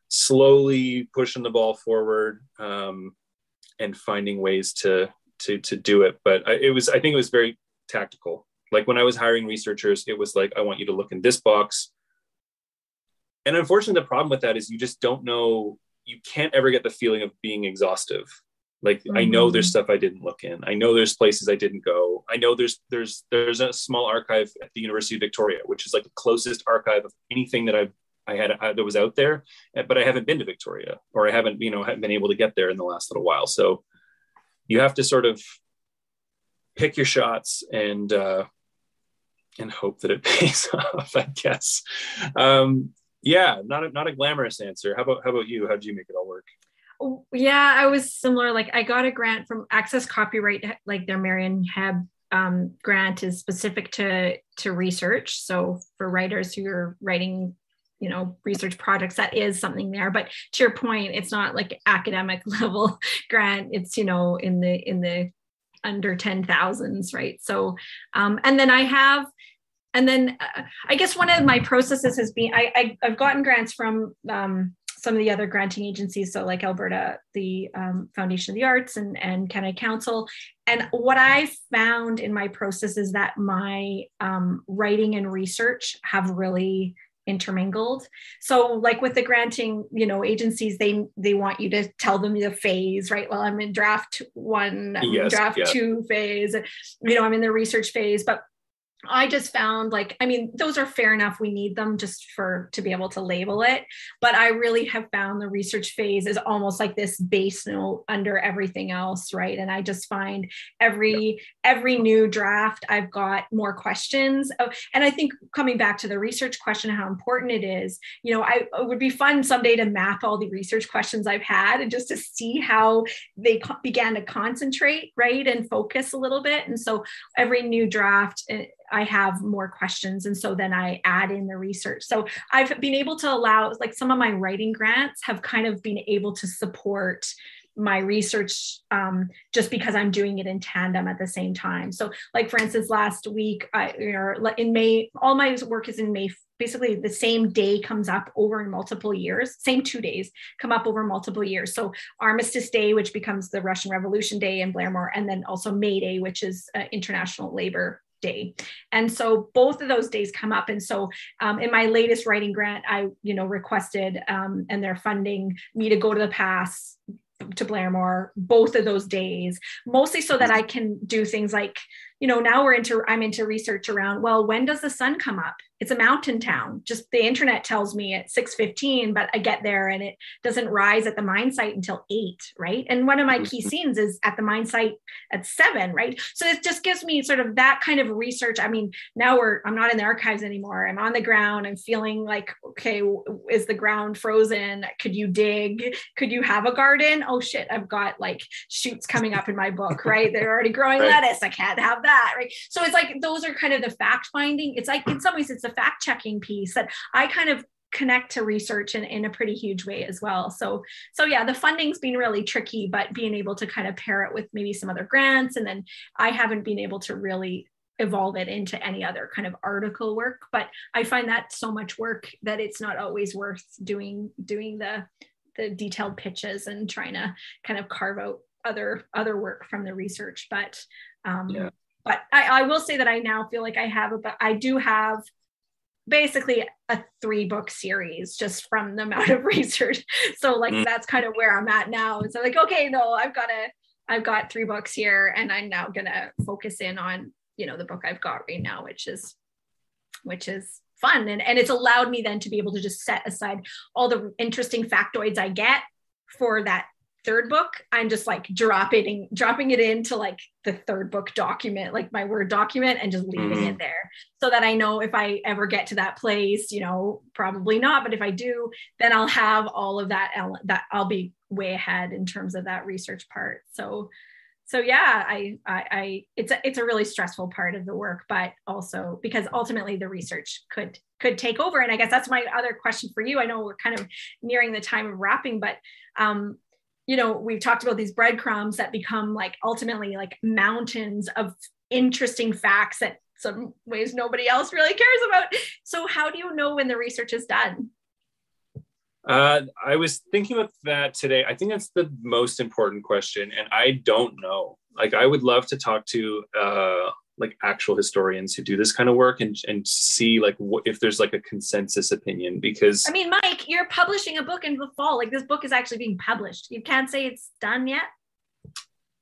slowly pushing the ball forward, and finding ways to do it. But I think it was very tactical. Like when I was hiring researchers, it was like, I want you to look in this box. And unfortunately, the problem with that is you just don't know, you can't ever get the feeling of being exhaustive. Like, I know there's stuff I didn't look in. I know there's places I didn't go. I know there's a small archive at the University of Victoria, which is like the closest archive of anything that I had that was out there, but I haven't been to Victoria, or I haven't been able to get there in the last little while. So you have to sort of pick your shots and hope that it pays off, I guess. Yeah, not a glamorous answer. How about you? How did you make it all work? Yeah, I was similar. Like I got a grant from Access Copyright, like their Marion Heb grant is specific to research. So for writers who are writing, research projects, that is something there. But to your point, it's not like academic level grant. It's, in the under 10,000s, right? So, and then I guess one of my processes has been, I've gotten grants from some of the other granting agencies. So like Alberta, the Foundation of the Arts and Canada Council. And what I found in my process is that my writing and research have really intermingled. So like with the granting, agencies, they want you to tell them the phase, right? Well, I'm in draft 1, yes, draft yeah. 2 phase, I'm in the research phase, but I just found those are fair enough. We need them just to be able to label it. But I really have found the research phase is almost like this base note under everything else, right? And I just find every new draft, I've got more questions. And I think coming back to the research question, how important it is, it would be fun someday to map all the research questions I've had and just to see how they began to concentrate, right? And focus a little bit. And so every new draft, I have more questions. And so then I add in the research. So I've been able to allow, like some of my writing grants have kind of been able to support my research just because I'm doing it in tandem at the same time. So like, for instance, last week, in May, all my work is in May. Basically the same day comes up over multiple years, same 2 days come up over multiple years. So Armistice Day, which becomes the Russian Revolution Day in Blairmore, and then also May Day, which is International Labor Day. And so both of those days come up. And so in my latest writing grant, I, requested and they're funding me to go to the pass to Blairmore both of those days, mostly so that I can do things like, now I'm into research around, well, when does the sun come up? It's a mountain town. Just the internet tells me at 6:15, but I get there and it doesn't rise at the mine site until 8, right? And one of my key scenes is at the mine site at 7, right? So it just gives me sort of that kind of research. I mean, now I'm not in the archives anymore. I'm on the ground. I'm feeling like, okay, is the ground frozen? Could you dig? Could you have a garden? Oh shit, I've got like shoots coming up in my book, right? They're already growing lettuce. I can't have that, right? So it's like, those are kind of the fact finding. It's like, in some ways, it's a fact checking piece that I kind of connect to research in a pretty huge way as well. So yeah, the funding's been really tricky, but being able to kind of pair it with maybe some other grants. And then I haven't been able to really evolve it into any other kind of article work, but I find that so much work that it's not always worth doing the detailed pitches and trying to kind of carve out other work from the research. But But I will say that I now feel like I do have basically a 3-book series just from the amount of research. So like that's kind of where I'm at now. So like, okay, no, I've got 3 books here, and I'm now gonna focus in on, you know, the book I've got right now, which is fun. And it's allowed me then to be able to just set aside all the interesting factoids I get for that 3rd book. I'm just like dropping it into like the 3rd book document, like my Word document, and just leaving it there, so that I know if I ever get to that place, you know, probably not, but if I do, then I'll have all of that I'll be way ahead in terms of that research part. So yeah, it's a really stressful part of the work, but also because ultimately the research could take over. And I guess that's my other question for you. I know we're kind of nearing the time of wrapping, but you know, we've talked about these breadcrumbs that become like ultimately like mountains of interesting facts that some ways nobody else really cares about. So how do you know when the research is done? I was thinking about that today. I think that's the most important question, and I don't know. Like, I would love to talk to like actual historians who do this kind of work and see like if there's like a consensus opinion, because I mean, Mike, you're publishing a book in the fall. Like, this book is actually being published. You can't say it's done yet.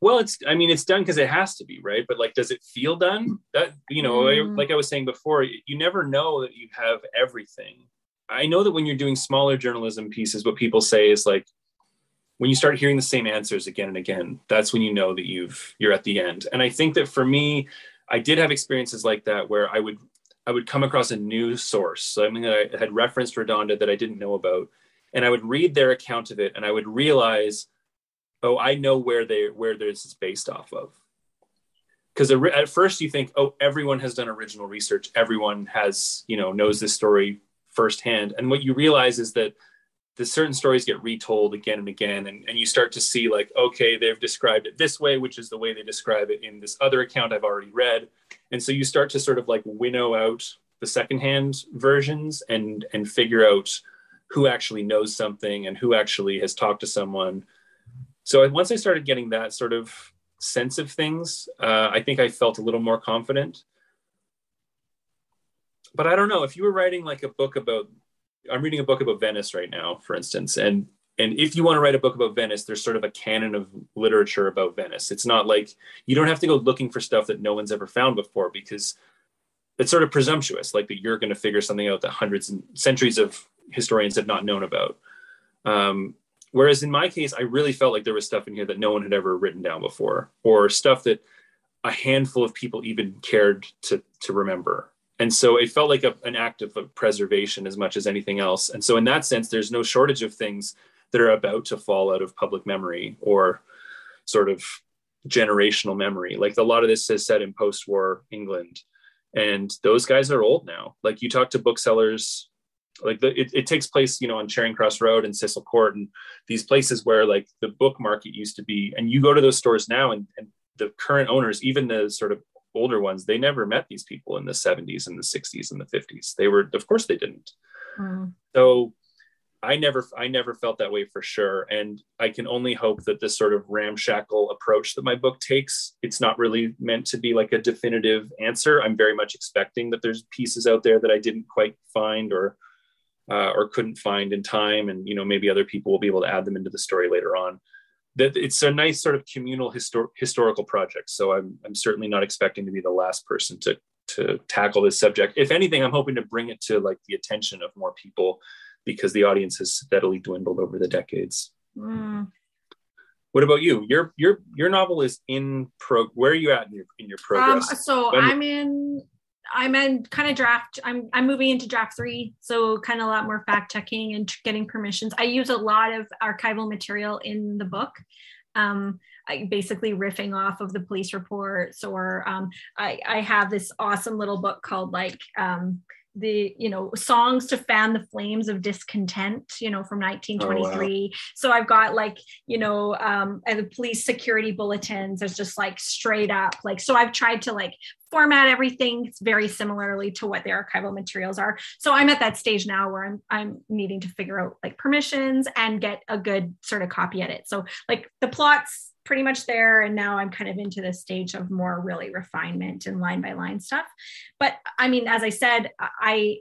Well, it's done because it has to be, right? But like, does it feel done? That, you know, like I was saying before, you never know that you have everything. I know that when you're doing smaller journalism pieces, what people say is like, when you start hearing the same answers again and again, that's when you know that you're at the end. And I think that for me, I did have experiences like that where I would come across a new source, something that I had referenced Redonda that I didn't know about, and I would read their account of it, and I would realize, oh, I know where this is based off of. Because at first you think, oh, everyone has done original research, everyone has, you know, knows this story firsthand, and what you realize is that the certain stories get retold again and again, and you start to see like, okay, they've described it this way, which is the way they describe it in this other account I've already read. And so you start to sort of like winnow out the secondhand versions and figure out who actually knows something and who actually has talked to someone. So once I started getting that sort of sense of things, I think I felt a little more confident. But I don't know, if you were writing like a book about, I'm reading a book about Venice right now, for instance, and if you want to write a book about Venice, there's sort of a canon of literature about Venice. It's not like, you don't have to go looking for stuff that no one's ever found before, because it's sort of presumptuous, like that you're going to figure something out that hundreds and centuries of historians have not known about. Whereas in my case, I really felt like there was stuff in here that no one had ever written down before, or stuff that a handful of people even cared to remember. And so it felt like an act of preservation as much as anything else. And so in that sense, there's no shortage of things that are about to fall out of public memory or sort of generational memory. Like, a lot of this is set in post-war England, and those guys are old now. Like, you talk to booksellers, like it takes place, you know, on Charing Cross Road and Cecil Court and these places where like the book market used to be. And you go to those stores now, and the current owners, even the sort of older ones, they never met these people in the 70s and the 60s and the 50s. Of course they didn't. So I never felt that way for sure. And I can only hope that this sort of ramshackle approach that my book takes, it's not really meant to be like a definitive answer. I'm very much expecting that there's pieces out there that I didn't quite find or couldn't find in time. And, you know, maybe other people will be able to add them into the story later on. That it's a nice sort of communal historical project. So I'm certainly not expecting to be the last person to tackle this subject. If anything, I'm hoping to bring it to like the attention of more people, because the audience has steadily dwindled over the decades. What about you? Your novel is where are you at in your progress? So I'm in kind of draft. I'm moving into draft 3, so kind of a lot more fact checking and getting permissions. I use a lot of archival material in the book, I basically riffing off of the police reports, or I have this awesome little book called like the, you know, songs to fan the flames of discontent, you know, from 1923. Oh, wow. So I've got like, you know, and the police security bulletins. There's just like straight up like, so I've tried to like format everything very similarly to what the archival materials are. So I'm at that stage now where I'm needing to figure out like permissions and get a good sort of copy edit. So like the plot's pretty much there, and now I'm kind of into this stage of more really refinement and line by line stuff. But I mean, as I said, I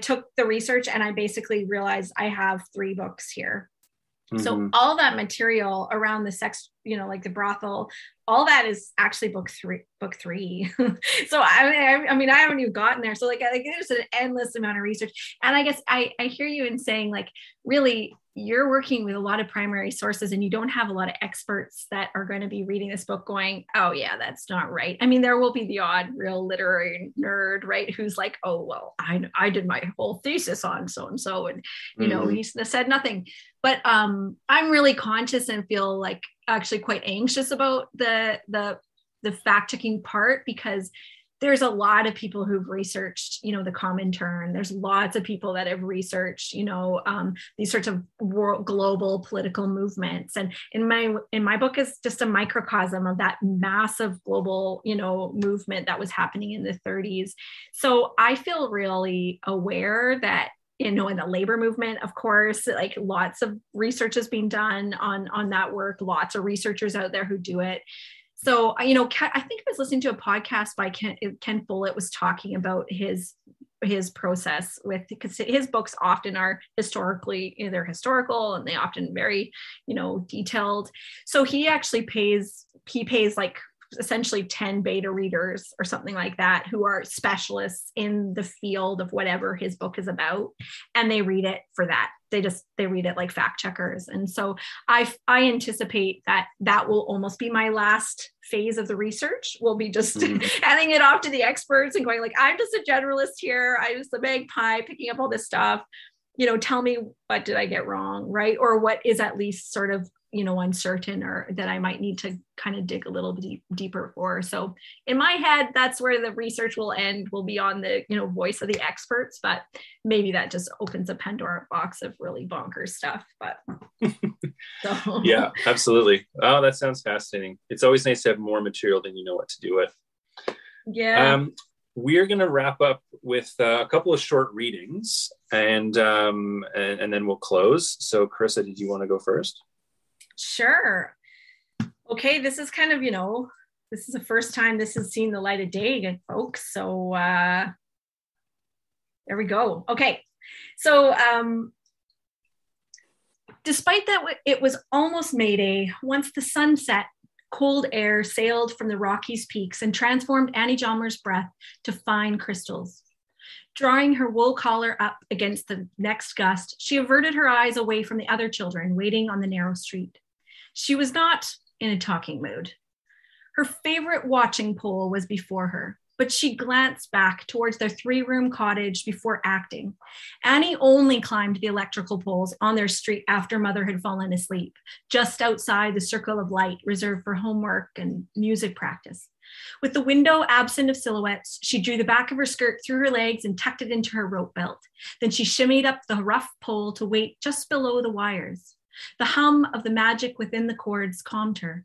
took the research and I basically realized I have 3 books here. So all that material around the sex, like the brothel, all that is actually book three. So I mean, I haven't even gotten there. So like there's an endless amount of research. And I guess I hear you in saying like, really, you're working with a lot of primary sources and you don't have a lot of experts that are going to be reading this book going, oh yeah, that's not right. I mean, there will be the odd real literary nerd, right? Who's like, oh, well, I did my whole thesis on so-and-so and, he said nothing. But I'm really conscious and feel like actually quite anxious about the fact checking part, because there's a lot of people who've researched, the Comintern. There's lots of people that have researched, these sorts of global political movements. And in my book is just a microcosm of that massive global, movement that was happening in the 30s. So I feel really aware that, in the labor movement, of course, like lots of research is being done on that work, lots of researchers out there who do it. So, I think I was listening to a podcast by Ken Follett was talking about his process because his books often are they're historical and they often very, detailed. So he actually pays like essentially 10 beta readers or something like that who are specialists in the field of whatever his book is about, and they read it for that. They read it like fact checkers. And so I anticipate that will almost be my last phase of the research. Will be just handing it off to the experts and going like, I'm just a generalist here, I'm just a magpie picking up all this stuff, tell me what did I get wrong, right? Or what is at least sort of uncertain, or that I might need to kind of dig a little bit deeper for. So in my head, that's where the research will end, will be on the, voice of the experts, but maybe that just opens a Pandora box of really bonkers stuff. But so. Yeah, absolutely. Oh, that sounds fascinating. It's always nice to have more material than you know what to do with. Yeah. We're going to wrap up with a couple of short readings and then we'll close. So Carissa, did you want to go first? Sure. Okay, this is kind of, this is the first time this has seen the light of day again, folks. So there we go. Okay, so despite that it was almost Mayday, once the sun set, cold air sailed from the Rockies peaks and transformed Annie Jomler's breath to fine crystals. Drawing her wool collar up against the next gust, she averted her eyes away from the other children waiting on the narrow street. She was not in a talking mood. Her favorite watching pole was before her, but she glanced back towards their 3-room cottage before acting. Annie only climbed the electrical poles on their street after Mother had fallen asleep, just outside the circle of light reserved for homework and music practice. With the window absent of silhouettes, she drew the back of her skirt through her legs and tucked it into her rope belt. Then she shimmied up the rough pole to wait just below the wires. The hum of the magic within the cords calmed her.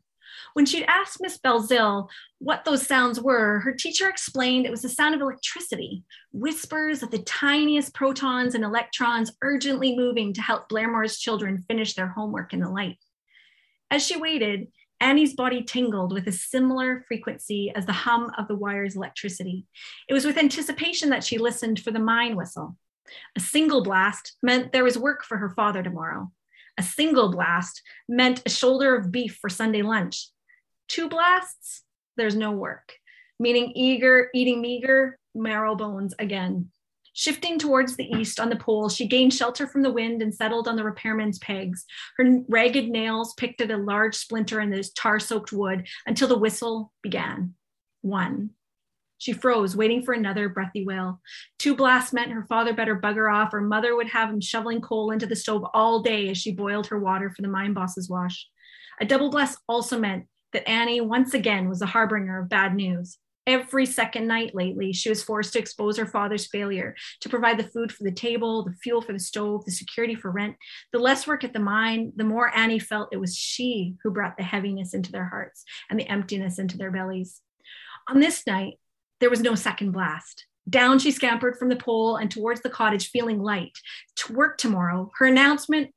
When she'd asked Miss Belzile what those sounds were, her teacher explained it was the sound of electricity, whispers of the tiniest protons and electrons urgently moving to help Blairmore's children finish their homework in the light. As she waited, Annie's body tingled with a similar frequency as the hum of the wire's electricity. It was with anticipation that she listened for the mine whistle. A single blast meant there was work for her father tomorrow. A single blast meant a shoulder of beef for Sunday lunch. 2 blasts, there's no work, meaning eating meager marrow bones again. Shifting towards the east on the pole, she gained shelter from the wind and settled on the repairman's pegs. Her ragged nails picked at a large splinter in the tar-soaked wood until the whistle began. 1. She froze, waiting for another breathy wail. 2 blasts meant her father better bugger off, or Mother would have him shoveling coal into the stove all day as she boiled her water for the mine boss's wash. A double blast also meant that Annie once again was the harbinger of bad news. Every second night lately, she was forced to expose her father's failure to provide the food for the table, the fuel for the stove, the security for rent. The less work at the mine, the more Annie felt it was she who brought the heaviness into their hearts and the emptiness into their bellies. On this night, there was no second blast. Down she scampered from the pole and towards the cottage, feeling light. To work tomorrow. Her announcement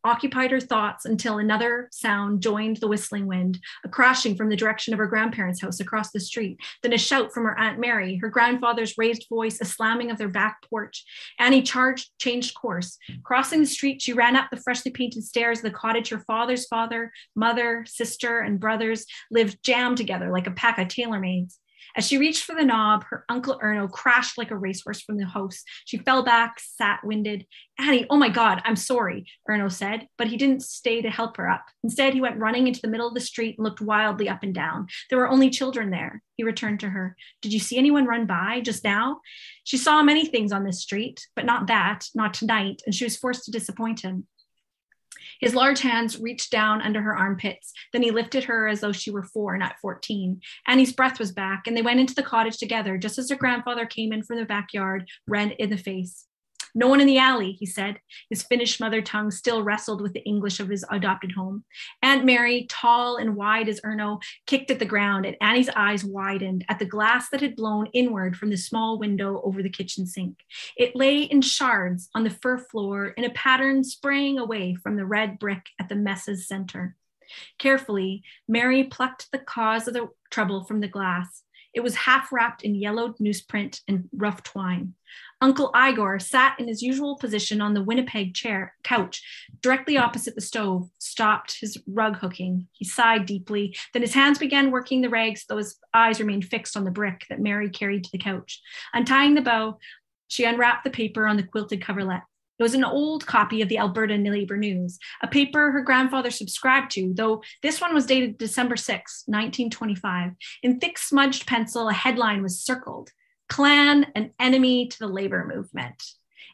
occupied her thoughts until another sound joined the whistling wind, a crashing from the direction of her grandparents' house across the street, then a shout from her Aunt Mary, her grandfather's raised voice, a slamming of their back porch. Annie changed course. Crossing the street, she ran up the freshly painted stairs of the cottage. Her father's father, mother, sister, and brothers lived jammed together like a pack of tailor-mades. As she reached for the knob, her Uncle Erno crashed like a racehorse from the house. She fell back, sat winded. Annie, oh my God, I'm sorry, Erno said, but he didn't stay to help her up. Instead, he went running into the middle of the street and looked wildly up and down. There were only children there. He returned to her. Did you see anyone run by just now? She saw many things on this street, but not that, not tonight, and she was forced to disappoint him. His large hands reached down under her armpits. Then he lifted her as though she were 4, not 14. Annie's breath was back, and they went into the cottage together, just as her grandfather came in from the backyard, red in the face. No one in the alley, he said. His Finnish mother tongue still wrestled with the English of his adopted home. Aunt Mary, tall and wide as Erno, kicked at the ground, and Annie's eyes widened at the glass that had blown inward from the small window over the kitchen sink. It lay in shards on the fir floor in a pattern spraying away from the red brick at the mess's center. Carefully, Mary plucked the cause of the trouble from the glass. It was half wrapped in yellowed newsprint and rough twine. Uncle Igor sat in his usual position on the Winnipeg couch, directly opposite the stove, stopped his rug hooking. He sighed deeply. Then his hands began working the rags, though his eyes remained fixed on the brick that Mary carried to the couch. Untying the bow, she unwrapped the paper on the quilted coverlet. It was an old copy of the Alberta Labor News, a paper her grandfather subscribed to, though this one was dated December 6, 1925. In thick smudged pencil, a headline was circled, "Clan, an enemy to the labor movement."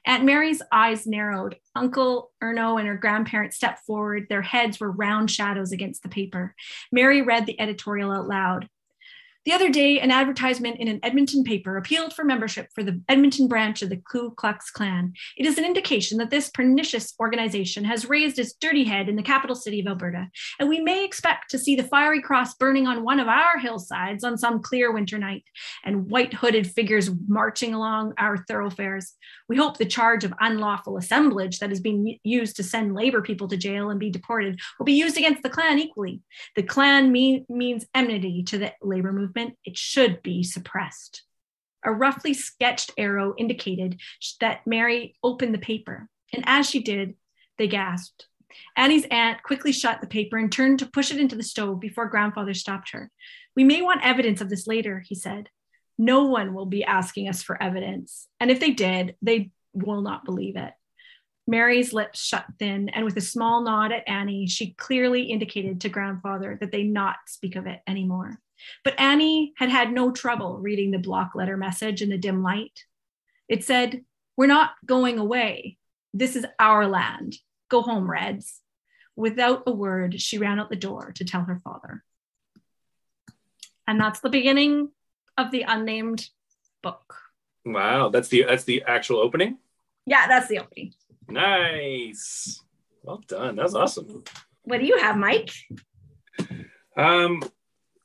Aunt Mary's eyes narrowed. Uncle Erno and her grandparents stepped forward. Their heads were round shadows against the paper. Mary read the editorial out loud. The other day, an advertisement in an Edmonton paper appealed for membership for the Edmonton branch of the Ku Klux Klan. It is an indication that this pernicious organization has raised its dirty head in the capital city of Alberta, and we may expect to see the fiery cross burning on one of our hillsides on some clear winter night, and white hooded figures marching along our thoroughfares. We hope the charge of unlawful assemblage that is being used to send labor people to jail and be deported will be used against the Klan equally. The Klan means enmity to the labor movement. It should be suppressed. A roughly sketched arrow indicated that Mary opened the paper, and as she did, they gasped. Annie's aunt quickly shut the paper and turned to push it into the stove before grandfather stopped her. "We may want evidence of this later," he said. "No one will be asking us for evidence, and if they did, they will not believe it." Mary's lips shut thin, and with a small nod at Annie, she clearly indicated to grandfather that they not speak of it anymore. But Annie had had no trouble reading the block letter message in the dim light. It said, "We're not going away. This is our land. Go home, Reds." Without a word, she ran out the door to tell her father. And that's the beginning of the unnamed book. Wow, that's the actual opening? Yeah, that's the opening. Nice. Well done. That was awesome. What do you have, Mike?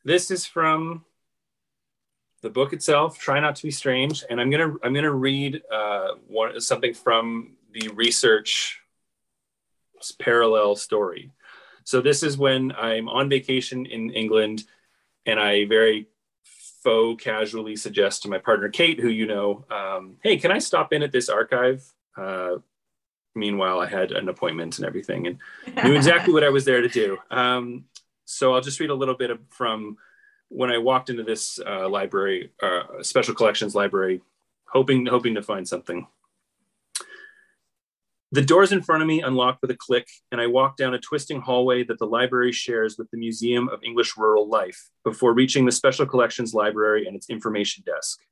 This is from the book itself, Try Not to Be Strange, and I'm gonna read something from the research parallel story. So this is when I'm on vacation in England, and I very faux casually suggest to my partner Kate, who you know, hey, can I stop in at this archive? Meanwhile, I had an appointment and everything, and knew exactly what I was there to do. So I'll just read a little bit from when I walked into this library, special collections library, hoping to find something. The doors in front of me unlocked with a click, and I walked down a twisting hallway that the library shares with the Museum of English Rural Life before reaching the special collections library and its information desk.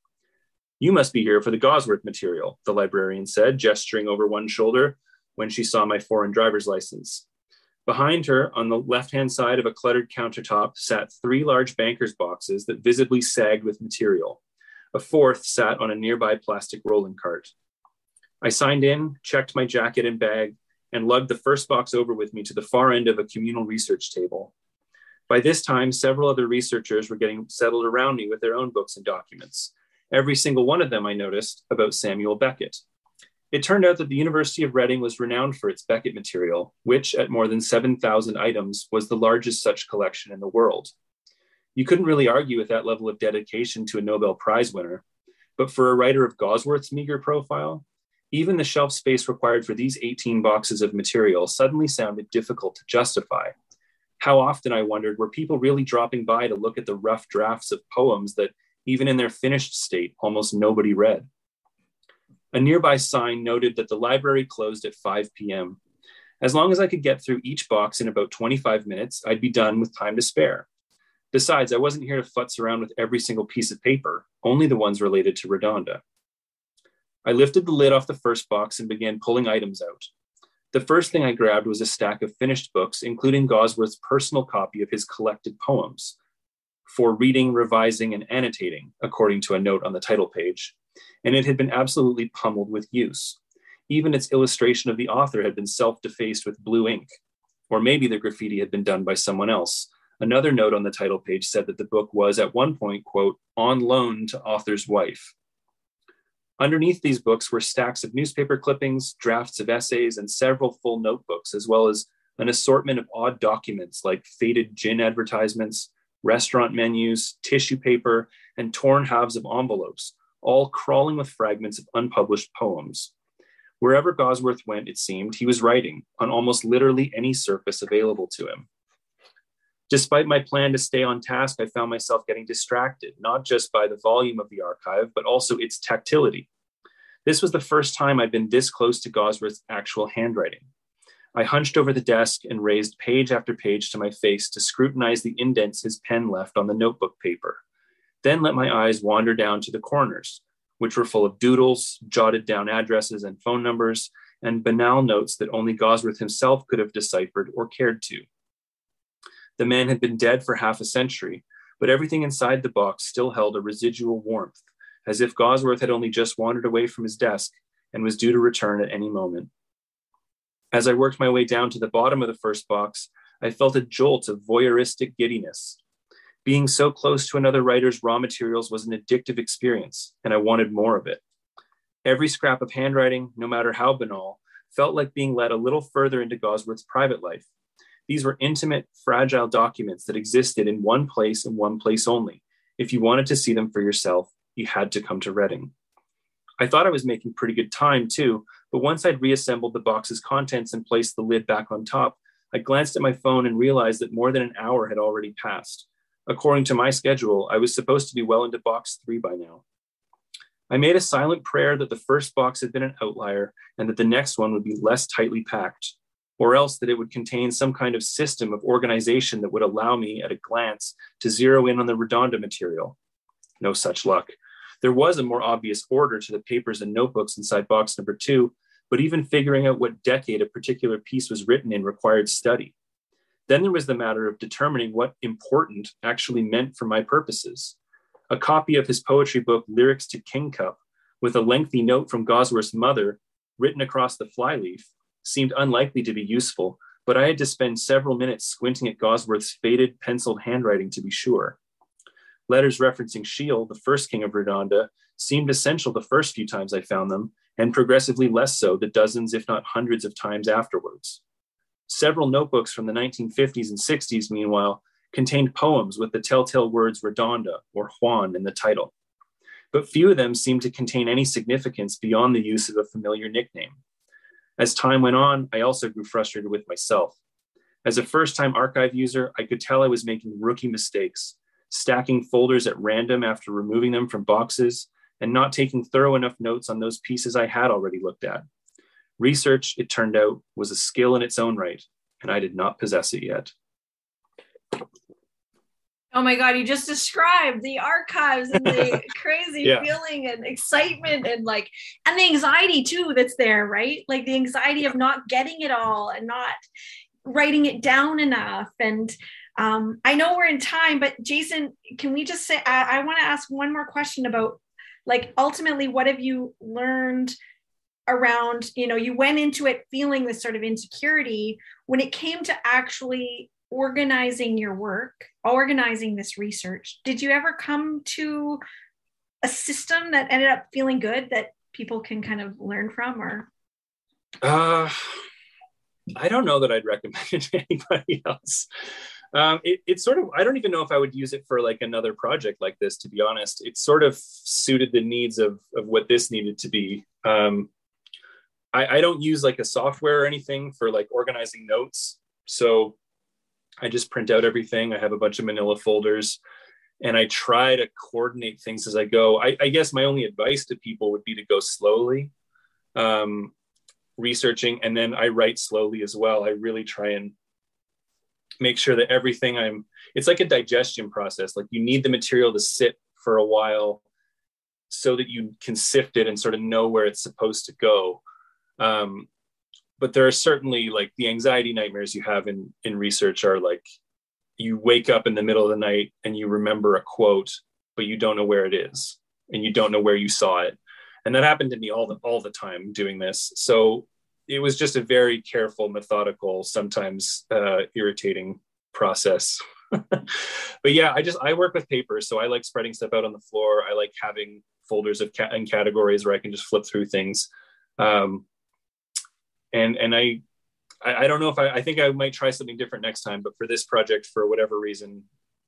"You must be here for the Gosworth material," the librarian said, gesturing over one shoulder when she saw my foreign driver's license. Behind her, on the left-hand side of a cluttered countertop, sat 3 large banker's boxes that visibly sagged with material. A 4th sat on a nearby plastic rolling cart. I signed in, checked my jacket and bag, and lugged the first box over with me to the far end of a communal research table. By this time, several other researchers were getting settled around me with their own books and documents. Every single one of them, I noticed, about Samuel Beckett. It turned out that the University of Reading was renowned for its Beckett material, which, at more than 7,000 items, was the largest such collection in the world. You couldn't really argue with that level of dedication to a Nobel Prize winner, but for a writer of Gosworth's meager profile, even the shelf space required for these 18 boxes of material suddenly sounded difficult to justify. How often, I wondered, were people really dropping by to look at the rough drafts of poems that, even in their finished state, almost nobody read? A nearby sign noted that the library closed at 5 p.m. As long as I could get through each box in about 25 minutes, I'd be done with time to spare. Besides, I wasn't here to futz around with every single piece of paper, only the ones related to Redonda. I lifted the lid off the first box and began pulling items out. The first thing I grabbed was a stack of finished books, including Gosworth's personal copy of his collected poems, for reading, revising, and annotating, according to a note on the title page, and it had been absolutely pummeled with use. Even its illustration of the author had been self-defaced with blue ink, or maybe the graffiti had been done by someone else. Another note on the title page said that the book was, at one point, quote, on loan to author's wife. Underneath these books were stacks of newspaper clippings, drafts of essays, and several full notebooks, as well as an assortment of odd documents like faded gin advertisements, restaurant menus, tissue paper, and torn halves of envelopes, all crawling with fragments of unpublished poems. Wherever Gosworth went, it seemed, he was writing on almost literally any surface available to him. Despite my plan to stay on task, I found myself getting distracted, not just by the volume of the archive, but also its tactility. This was the first time I'd been this close to Gosworth's actual handwriting. I hunched over the desk and raised page after page to my face to scrutinize the indents his pen left on the notebook paper, then let my eyes wander down to the corners, which were full of doodles, jotted down addresses and phone numbers, and banal notes that only Gosworth himself could have deciphered or cared to. The man had been dead for half a century, but everything inside the box still held a residual warmth, as if Gosworth had only just wandered away from his desk and was due to return at any moment. As I worked my way down to the bottom of the first box, I felt a jolt of voyeuristic giddiness. Being so close to another writer's raw materials was an addictive experience, and I wanted more of it. Every scrap of handwriting, no matter how banal, felt like being led a little further into Gosworth's private life. These were intimate, fragile documents that existed in one place and one place only. If you wanted to see them for yourself, you had to come to Reading. I thought I was making pretty good time too, but once I'd reassembled the box's contents and placed the lid back on top, I glanced at my phone and realized that more than an hour had already passed. According to my schedule, I was supposed to be well into box 3 by now. I made a silent prayer that the first box had been an outlier and that the next one would be less tightly packed, or else that it would contain some kind of system of organization that would allow me, at a glance, to zero in on the Redonda material. No such luck. There was a more obvious order to the papers and notebooks inside box number 2, but even figuring out what decade a particular piece was written in required study. Then there was the matter of determining what important actually meant for my purposes. A copy of his poetry book, Lyrics to Kingcup, with a lengthy note from Gosworth's mother written across the flyleaf, seemed unlikely to be useful, but I had to spend several minutes squinting at Gosworth's faded, penciled handwriting to be sure. Letters referencing Shiel, the first king of Redonda, seemed essential the first few times I found them, and progressively less so the dozens, if not hundreds of times afterwards. Several notebooks from the 1950s and 60s, meanwhile, contained poems with the telltale words Redonda or Juan in the title. But few of them seemed to contain any significance beyond the use of a familiar nickname. As time went on, I also grew frustrated with myself. As a first-time archive user, I could tell I was making rookie mistakes, stacking folders at random after removing them from boxes, and not taking thorough enough notes on those pieces I had already looked at. Research, it turned out, was a skill in its own right, and I did not possess it yet. Oh my God, you just described the archives and the crazy feeling and excitement and the anxiety too that's there, right? Like the anxiety of not getting it all and not writing it down enough. And I know we're in time, but Jason, can we just say, I want to ask one more question about ultimately, what have you learned around, you went into it feeling this sort of insecurity when it came to actually organizing your work, organizing this research, did you ever come to a system that ended up feeling good that people can kind of learn from? Or I don't know that I'd recommend it to anybody else. It's sort of, I don't even know if I would use it for like another project like this, to be honest. It sort of suited the needs of what this needed to be. I don't use like a software or anything for like organizing notes. So I just print out everything. I have a bunch of manila folders and I try to coordinate things as I go. I guess my only advice to people would be to go slowly, researching, and then I write slowly as well. I really try and make sure that everything it's like a digestion process. Like you need the material to sit for a while so that you can sift it and sort of know where it's supposed to go. But there are certainly like the anxiety nightmares you have in research are like, you wake up in the middle of the night and you remember a quote, but you don't know where it is and you don't know where you saw it. And that happened to me all the time doing this. So it was just a very careful, methodical, sometimes irritating process. But yeah, I work with paper. So I like spreading stuff out on the floor. I like having folders and categories where I can just flip through things. And I don't know if I think I might try something different next time, but for this project, for whatever reason,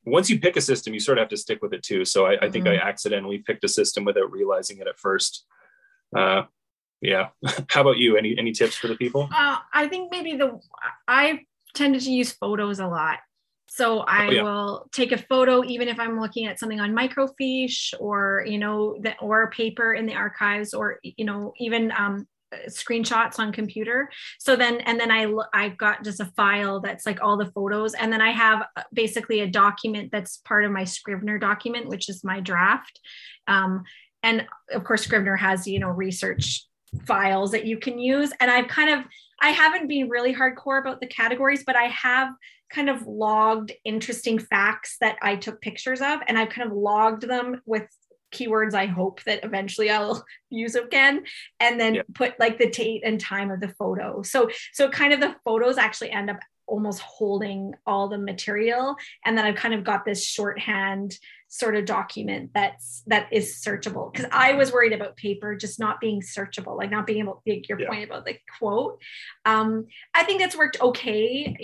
once you pick a system, you sort of have to stick with it too. So I think I accidentally picked a system without realizing it at first. Yeah. How about you? Any tips for the people? I think maybe I tended to use photos a lot. So I will take a photo, even if I'm looking at something on microfiche or, or paper in the archives, or, even screenshots on computer. So then I've got just a file that's like all the photos. And then I have basically a document that's part of my Scrivener document, which is my draft. And of course, Scrivener has, research files that you can use. And I haven't been really hardcore about the categories, but I have kind of logged interesting facts that I took pictures of, and I've kind of logged them with keywords I hope that eventually I'll use again, and then put like the date and time of the photo. So kind of the photos actually end up almost holding all the material. And then I've kind of got this shorthand sort of document that is searchable, because I was worried about paper just not being searchable, like not being able to take your point about the quote. I think that's worked okay,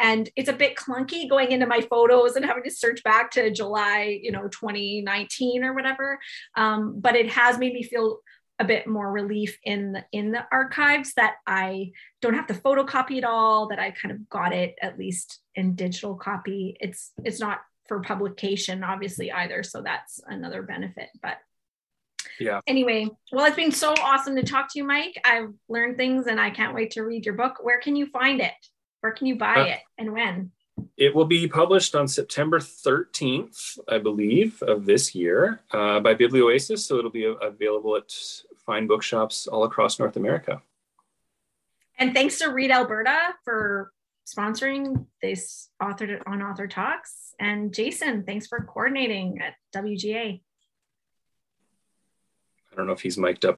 and it's a bit clunky going into my photos and having to search back to July, 2019 or whatever. But it has made me feel a bit more relief in the archives that I don't have to photocopy it all, that I kind of got it at least in digital copy. It's not for publication obviously either, so that's another benefit. But anyway, well, it's been so awesome to talk to you, Mike. I've learned things and I can't wait to read your book. Where can you find it? Where can you buy it, and when? It will be published on September 13th, I believe, of this year by Biblioasis. So it'll be available at fine bookshops all across North America. And thanks to Read Alberta for sponsoring this Author Talks. And Jason, thanks for coordinating at WGA. I don't know if he's mic'd up.